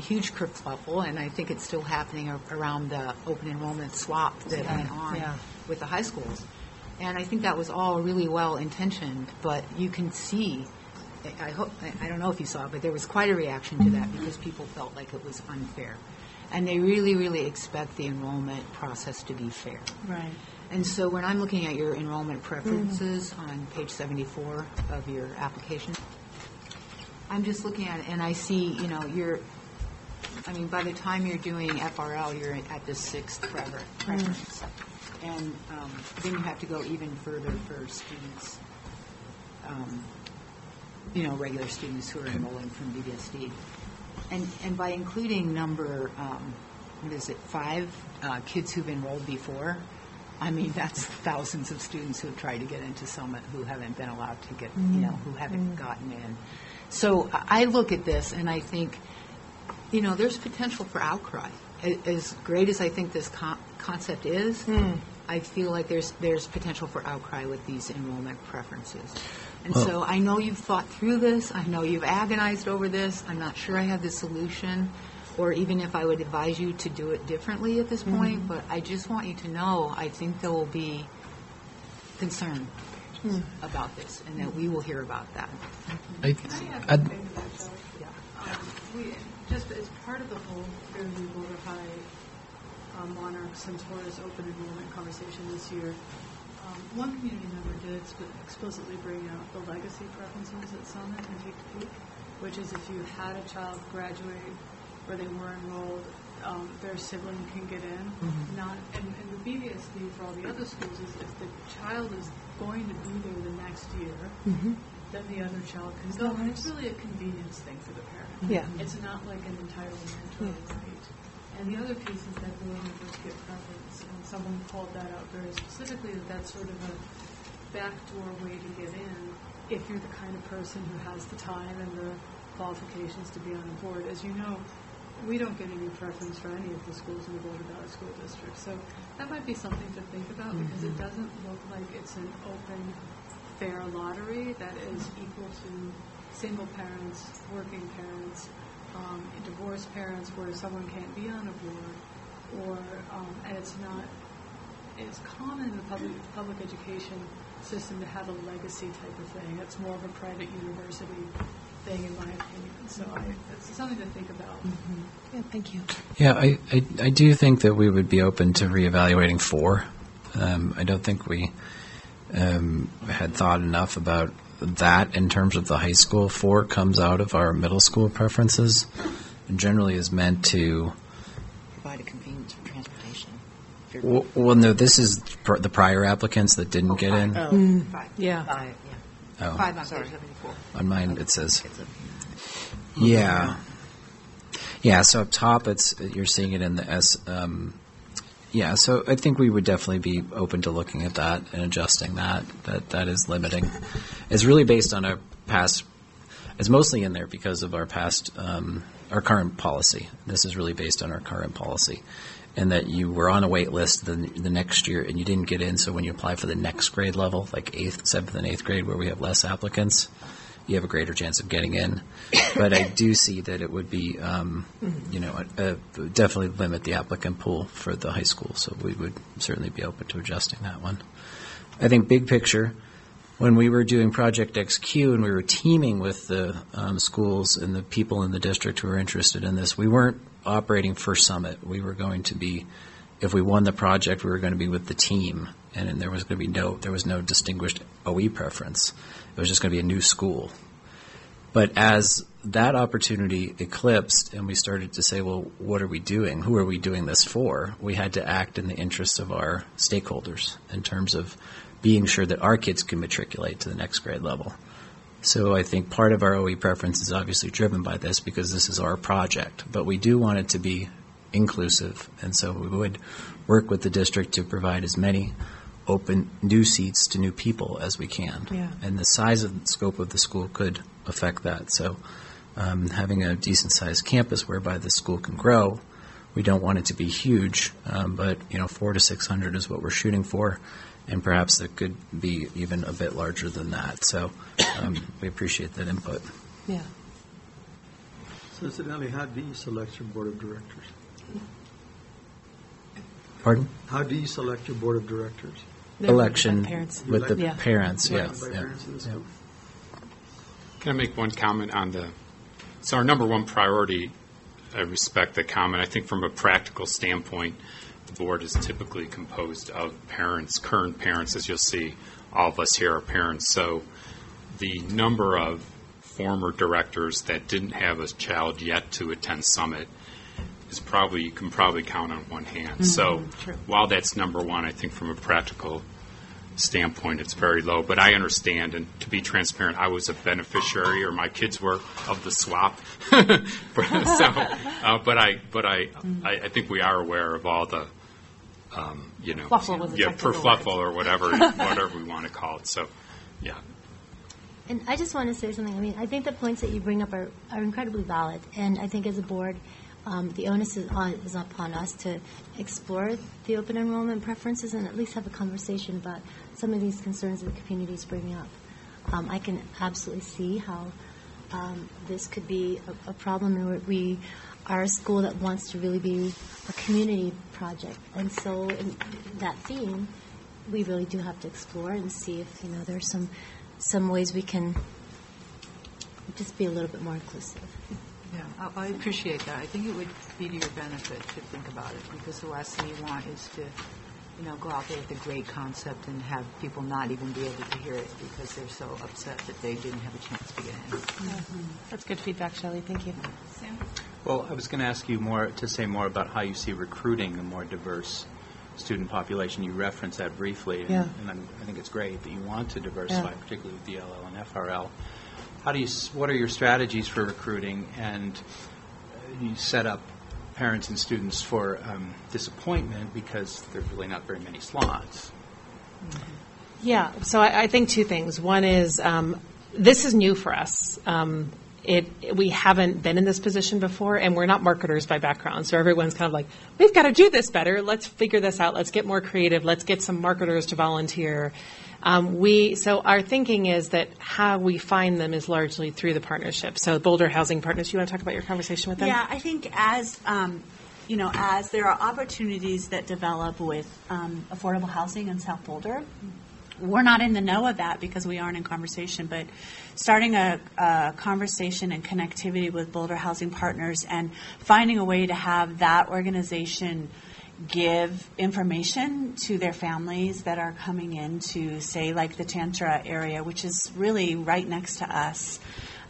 huge kerfuffle, and I think it's still happening around the open enrollment swap that went on with the high schools. And I think that was all really well intentioned, but you can see, I don't know if you saw it, but there was quite a reaction to that because people felt like it was unfair. And they really, really expect the enrollment process to be fair. Right. And so when I'm looking at your enrollment preferences on page 74 of your application, I'm just looking at it and I see, you know, by the time you're doing FRL, you're at the 6th preference. And then you have to go even further for students, regular students who are enrolling from BBSD. And by including number, 5 kids who've enrolled before, I mean, that's thousands of students who have tried to get into Summit who haven't been allowed to get, who haven't gotten in. So I look at this and I think, there's potential for outcry. As great as I think this concept is, I feel like there's potential for outcry with these enrollment preferences. And so I know you've thought through this. I know you've agonized over this. I'm not sure I have the solution, or even if I would advise you to do it differently at this point, but I just want you to know I think there will be concern about this, and that we will hear about that. Just as part of the whole Fairview Boulder High Monarch Centaurus open enrollment conversation this year, one community member did explicitly bring out the legacy preferences at Summit and Peak to Peak, which is if you had a child graduate where they were enrolled, their sibling can get in. And the BBSD for all the other schools is if the child is going to be there the next year, then the other child can go. And it's really a convenience thing for the parent. Yeah. It's not like an entirely mandatory right. And the other piece is that board members get preference. And someone called that out very specifically, that that's sort of a backdoor way to get in if you're the kind of person who has the time and the qualifications to be on the board. As you know, we don't get any preference for any of the schools in the Boulder Valley School District. So that might be something to think about because it doesn't look like it's an open, fair lottery that is equal to single parents, working parents, divorced parents where someone can't be on a board, or and it's not as common in the public education system to have a legacy type of thing. It's more of a private university thing, in my opinion. So it's something to think about. Yeah, thank you. Yeah, I do think that we would be open to reevaluating 4. I don't think we had thought enough about that in terms of the high school. 4 comes out of our middle school preferences and generally is meant to Provide a convenience for transportation. well, no, this is the prior applicants that didn't get in. Oh, 5. Yeah. 5, yeah. Oh. 5 on 74. On mine, it says. Yeah. Yeah, so up top, you're seeing it in the S. Yeah, so I think we would definitely be open to looking at that and adjusting that. That is limiting. It's really based on our past. It's mostly in there because of our past, our current policy. This is really based on our current policy, and that you were on a wait list the next year and you didn't get in. So when you apply for the next grade level, like 8th, 7th, and 8th grade, where we have less applicants, you have a greater chance of getting in. But I do see that it would be, definitely limit the applicant pool for the high school. So we would certainly be open to adjusting that one. I think big picture, when we were doing Project XQ and we were teaming with the schools and the people in the district who were interested in this, we weren't operating for Summit. We were going to be, if we won the project, we were going to be with the team, and there was going to be there was no distinguished OE preference. It was just going to be a new school. But as that opportunity eclipsed and we started to say, well, what are we doing? Who are we doing this for? We had to act in the interests of our stakeholders in terms of being sure that our kids can matriculate to the next grade level. So I think part of our OE preference is obviously driven by this because this is our project. But we do want it to be inclusive, and so we would work with the district to provide as many open new seats to new people as we can. Yeah. And the size and scope of the school could affect that. So having a decent-sized campus whereby the school can grow, we don't want it to be huge, but 400 to 600 is what we're shooting for, and perhaps it could be even a bit larger than that. So we appreciate that input. Yeah. So incidentally, how do you select your board of directors? Pardon? How do you select your board of directors? Election with the Yeah. parents, yeah. Elected by parents in the school. Can I make one comment on so our number one priority, I respect the comment. I think from a practical standpoint, the board is typically composed of parents, current parents, as you'll see. All of us here are parents. So the number of former directors that didn't have a child yet to attend Summit is you can probably count on one hand. So while that's number one, I think from a practical standpoint, it's very low. But I understand, and to be transparent, I was a beneficiary, or my kids were, of the swap. But I think we are aware of all the, Fluffle was a technical kerfluffle word. or whatever we want to call it. So, yeah. And I just want to say something. I mean, I think the points that you bring up are incredibly valid. And I think as a board, the onus is upon us to explore the open enrollment preferences and at least have a conversation about some of these concerns that the community is bringing up. I can absolutely see how this could be a problem, and we are a school that wants to really be a community project. And so in that theme, we really do have to explore and see if, there's some ways we can just be a little bit more inclusive. Yeah, I appreciate that. I think it would be to your benefit to think about it, because the last thing you want is to, go out there with a great concept and have people not even be able to hear it because they're so upset that they didn't have a chance to get in. Mm-hmm. That's good feedback, Shelley. Thank you. Sam? Well, I was going to ask you to say more about how you see recruiting a more diverse student population. You referenced that briefly, and, Yeah. and I think it's great that you want to diversify, Yeah. particularly with DLL and FRL. What are your strategies for recruiting, and you set up parents and students for disappointment because there's really not very many slots? Yeah, so I think two things. One is This is new for us. We haven't been in this position before, and we're not marketers by background. So everyone's kind of like, we've got to do this better. Let's figure this out. Let's get more creative. Let's get some marketers to volunteer. So our thinking is that how we find them is largely through the partnership. So Boulder Housing Partners, you want to talk about your conversation with them? Yeah, I think as as there are opportunities that develop with affordable housing in South Boulder, we're not in the know of that because we aren't in conversation, but starting a conversation and connectivity with Boulder Housing Partners and finding a way to have that organization give information to their families that are coming into, say, like the Tantra area, which is really right next to us,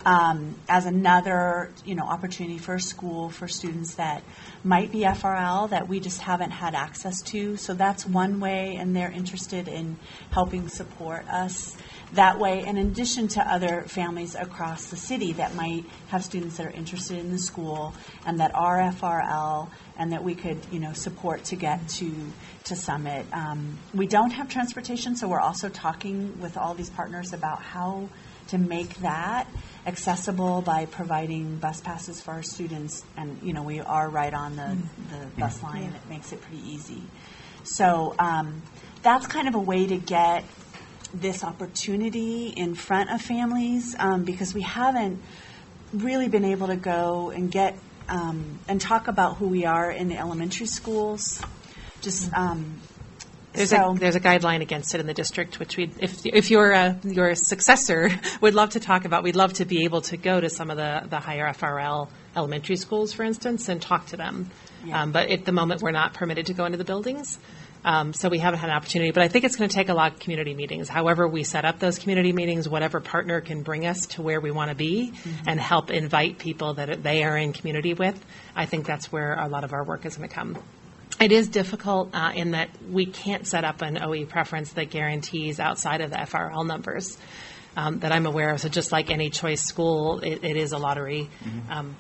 as another, opportunity for a school for students that might be FRL that we just haven't had access to. So that's one way, and they're interested in helping support us that way, in addition to other families across the city that might have students that are interested in the school and that are FRL and that we could, support to get to Summit. We don't have transportation, so we're also talking with all these partners about how to make that accessible by providing bus passes for our students. And, we are right on the bus line, and it makes it pretty easy. So that's kind of a way to get this opportunity in front of families, because we haven't really been able to go and get and talk about who we are in the elementary schools. Just there's a guideline against it in the district, which if your successor would love to talk about, we'd love to be able to go to some of the higher FRL elementary schools, for instance, and talk to them. Yeah. But at the moment, we're not permitted to go into the buildings. So we haven't had an opportunity, but I think it's going to take a lot of community meetings. However we set up those community meetings, whatever partner can bring us to where we want to be and help invite people that they are in community with, I think that's where a lot of our work is going to come. It is difficult in that we can't set up an OE preference that guarantees outside of the FRL numbers that I'm aware of. So just like any choice school, it is a lottery.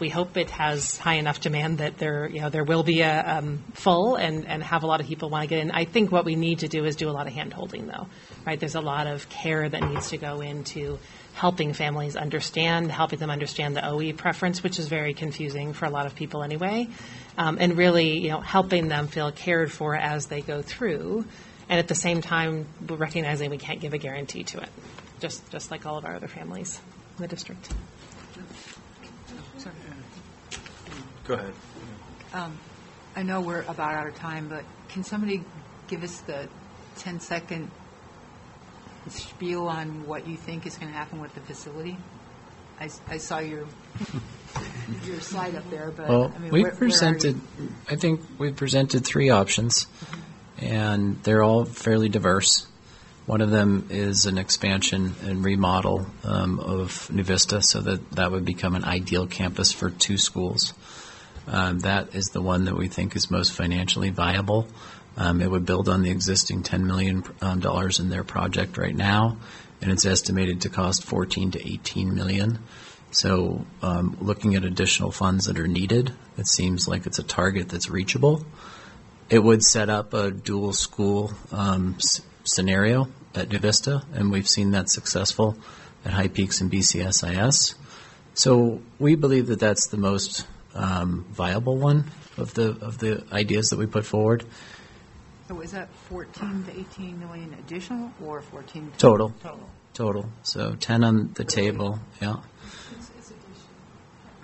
We hope it has high enough demand that there will be a full and have a lot of people want to get in. I think what we need to do is do a lot of hand-holding, though, right? There's a lot of care that needs to go into helping families understand, helping them understand the OE preference, which is very confusing for a lot of people anyway, and really, helping them feel cared for as they go through, and at the same time, recognizing we can't give a guarantee to it. Just like all of our other families in the district. Go ahead. I know we're about out of time, but can somebody give us the 10-second spiel on what you think is going to happen with the facility? I saw your slide up there, but well, where are you? I think we've presented three options, and they're all fairly diverse. One of them is an expansion and remodel of New Vista, so that would become an ideal campus for two schools. That is the one that we think is most financially viable. It would build on the existing $10 million in their project right now, and it's estimated to cost $14 to $18 million. So looking at additional funds that are needed, it seems like it's a target that's reachable. It would set up a dual school scenario at New Vista, and we've seen that successful at High Peaks and BCSIS. So we believe that that's the most viable one of the ideas that we put forward. So is that 14 to 18 million additional, or 14 total? Total. So 10 on the table. Yeah.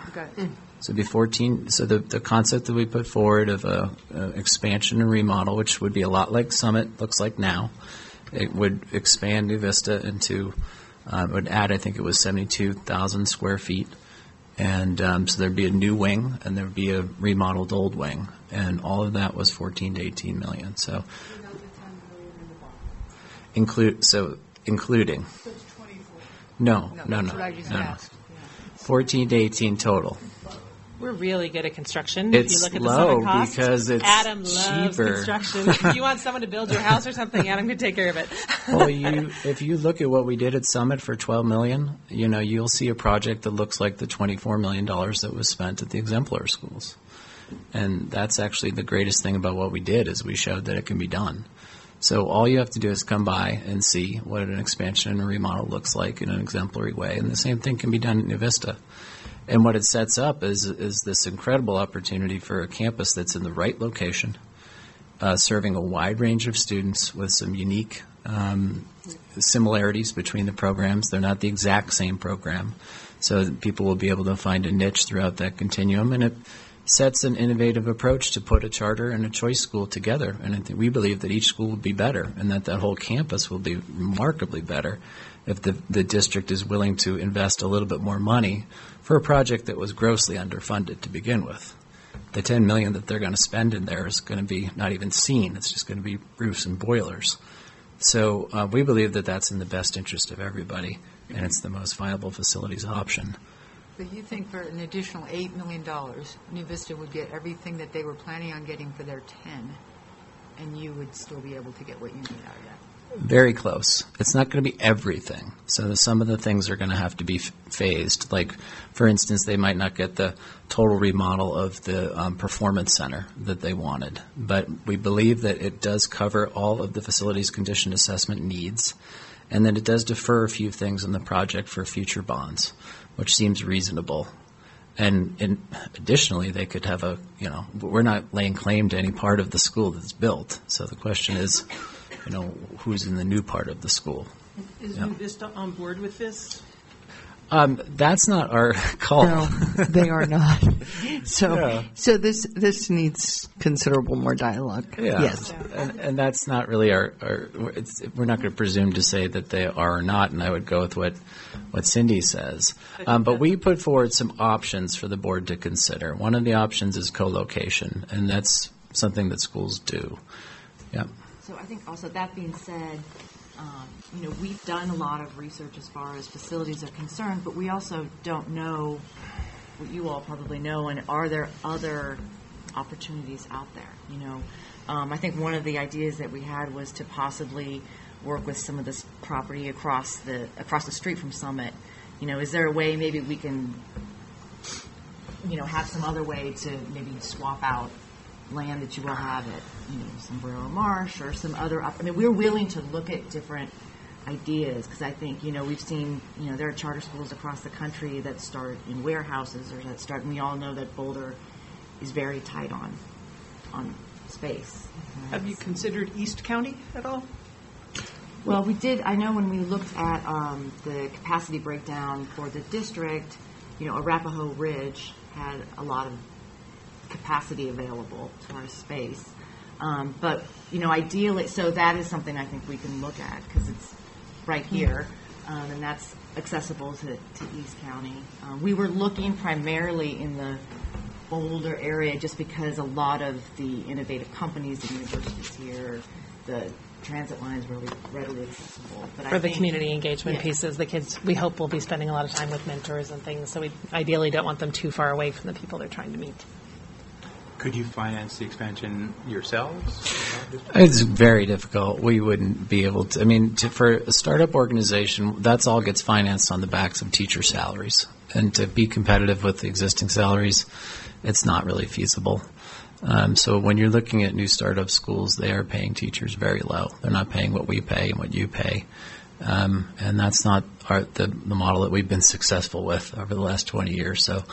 Okay. So it'd be 14. So the concept that we put forward of a expansion and remodel, which would be a lot like Summit looks like now, it would expand New Vista into, it would add, I think it was 72,000 square feet. And so there'd be a new wing, and there'd be a remodeled old wing. And all of that was 14 to 18 million. So including. So it's 24. No. That's what I just asked. 14 to 18 total. We're really good at construction. It's if you look at low the cost, because it's Adam loves cheaper. construction. If you want someone to build your house or something, Adam can take care of it. Well, if you look at what we did at Summit for $12 million, you'll see a project that looks like the $24 million that was spent at the exemplar schools. And that's actually the greatest thing about what we did, is we showed that it can be done. So all you have to do is come by and see what an expansion and a remodel looks like in an exemplary way. And the same thing can be done at New Vista. And what it sets up is this incredible opportunity for a campus that's in the right location, serving a wide range of students with some unique similarities between the programs. They're not the exact same program. So that people will be able to find a niche throughout that continuum. And it sets an innovative approach to put a charter and a choice school together. And I think we believe that each school will be better and that whole campus will be remarkably better if the district is willing to invest a little bit more money for a project that was grossly underfunded to begin with. The $10 million that they're going to spend in there is going to be not even seen. It's just going to be roofs and boilers. So we believe that that's in the best interest of everybody, and it's the most viable facilities option. But you think for an additional $8 million, New Vista would get everything that they were planning on getting for their 10, and you would still be able to get what you need out of that? Very close. It's not going to be everything. So some of the things are going to have to be phased. Like, for instance, they might not get the total remodel of the performance center that they wanted. But we believe that it does cover all of the facilities condition assessment needs, and that it does defer a few things in the project for future bonds, which seems reasonable. And additionally, they could have we're not laying claim to any part of the school that's built. So the question is, who's in the new part of the school. Is New Vista on board with this? That's not our call. No, they are not. So this needs considerable more dialogue. Yeah. Yes. And that's not really we're not going to presume to say that they are or not, and I would go with what Cindy says. But we put forward some options for the board to consider. One of the options is co-location, and that's something that schools do. Yeah. So I think also, that being said, we've done a lot of research as far as facilities are concerned, but we also don't know what you all probably know, and are there other opportunities out there? I think one of the ideas that we had was to possibly work with some of this property across the street from Summit. Is there a way maybe we can, have some other way to maybe swap out land that you will have at, Sombrero Marsh or some other. We're willing to look at different ideas because I think, we've seen, there are charter schools across the country that start in warehouses or that start, and we all know that Boulder is very tight on space. Have you considered East County at all? Well, we did. I know when we looked at the capacity breakdown for the district, Arapahoe Ridge had a lot of capacity available as far as space. But, ideally, so that is something I think we can look at because it's right here, and that's accessible to East County. We were looking primarily in the Boulder area just because a lot of the innovative companies, the universities here, the transit lines were readily accessible. But For the community engagement pieces, the kids, we hope, will be spending a lot of time with mentors and things, so we ideally don't want them too far away from the people they're trying to meet. Could you finance the expansion yourselves? It's very difficult. We wouldn't be able to. For a startup organization, that's all gets financed on the backs of teacher salaries. And to be competitive with the existing salaries, it's not really feasible. So when you're looking at new startup schools, they are paying teachers very low. They're not paying what we pay and what you pay. And that's not the model that we've been successful with over the last 20 years. So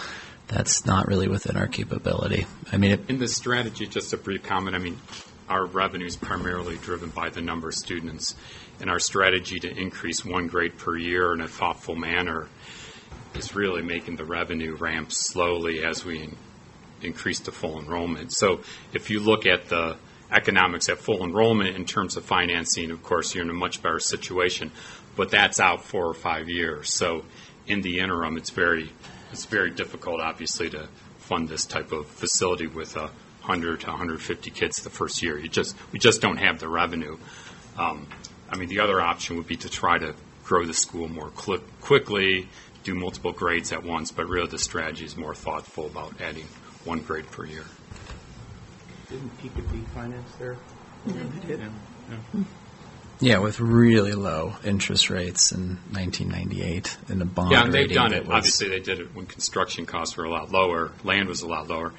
that's not really within our capability. In the strategy, just a brief comment, our revenue is primarily driven by the number of students, and our strategy to increase one grade per year in a thoughtful manner is really making the revenue ramp slowly as we increase to full enrollment. So if you look at the economics at full enrollment in terms of financing, of course, you're in a much better situation, but that's out 4 or 5 years. So in the interim, it's very difficult, obviously, to fund this type of facility with 100 to 150 kids the first year. We just don't have the revenue. The other option would be to try to grow the school more quickly, do multiple grades at once, but really the strategy is more thoughtful about adding one grade per year. Didn't Peak finance there? Yeah, with really low interest rates in 1998 in the bond. Yeah, and they've done it. Obviously, they did it when construction costs were a lot lower, land was a lot lower,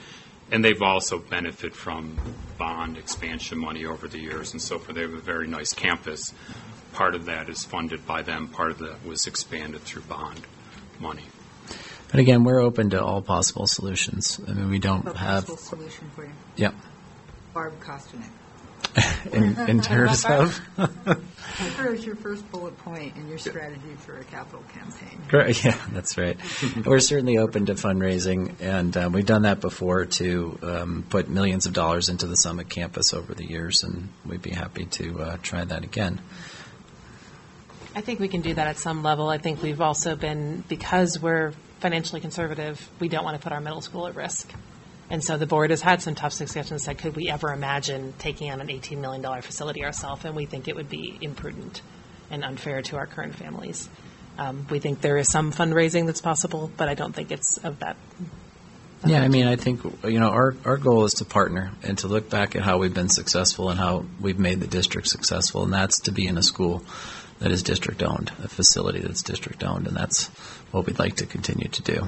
And they've also benefited from bond expansion money over the years and so forth. They have a very nice campus. Part of that is funded by them. Part of that was expanded through bond money. But again, we're open to all possible solutions. I mean, we don't A have. possible solution for you. Yep. Barb Kostanek. In terms of. Where's your first bullet point in your strategy for a capital campaign? Great. Yeah, that's right. We're certainly open to fundraising, and we've done that before to put millions of dollars into the Summit campus over the years, and we'd be happy to try that again. I think we can do that at some level. I think we've also been, because we're financially conservative, we don't want to put our middle school at risk. And so the board has had some tough discussions and said, could we ever imagine taking on an $18 million facility ourselves? And we think it would be imprudent and unfair to our current families. We think there is some fundraising that's possible, but I don't think it's of that. Yeah, I mean, I think, our goal is to partner and to look back at how we've been successful and how we've made the district successful, and that's to be in a school that is district-owned, a facility that's district-owned, and that's what we'd like to continue to do.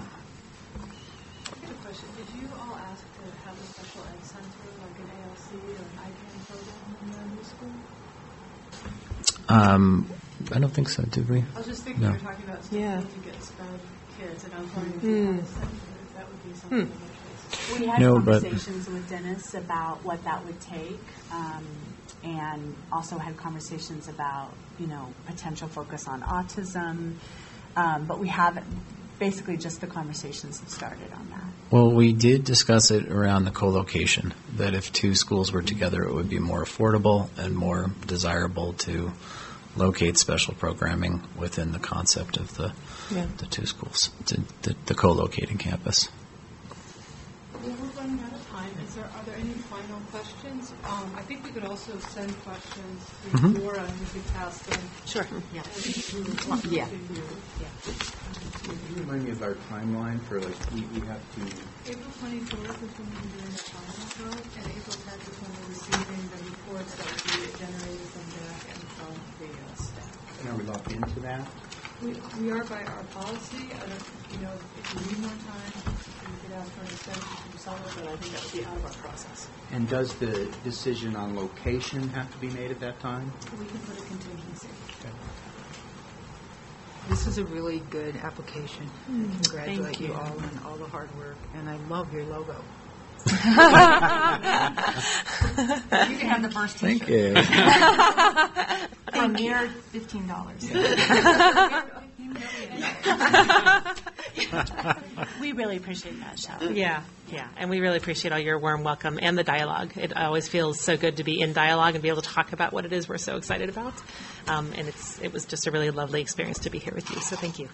I don't think so, did we? I was just thinking, No. we were talking about students to get sped kids, and I was wondering if you had a center, if that would be something of interest. We had No, but- conversations with Dennis about what that would take, and also had conversations about, potential focus on autism, but we haven't, basically just the conversations have started on that. Well, we did discuss it around the co-location, that if two schools were together, it would be more affordable and more desirable to locate special programming within the concept of the two schools, the co-locating campus. Well, we're running out of time. Are there any final questions? I think we could also send questions to Mhm. Laura, and we could pass them. Sure. Yeah. Yeah. Can you remind me of our timeline for, we have to... April 24th is when we're doing the final vote, and April 10th is when we're receiving the reports that will be generated from DEC and from the staff. And are we locked into that? We are by our policy. I don't, if you need more time, you could ask for an extension from someone, but I think that would be out of our process. And does the decision on location have to be made at that time? We can put a contingency. This is a really good application. Congratulate Thank you you. all on all the hard work, and I love your logo. You can have the first Thank t-shirt. you. A mere $15. We really appreciate that, Shelley. Yeah, and we really appreciate all your warm welcome and the dialogue. It always feels so good to be in dialogue and be able to talk about what it is we're so excited about. And it was just a really lovely experience to be here with you, so thank you.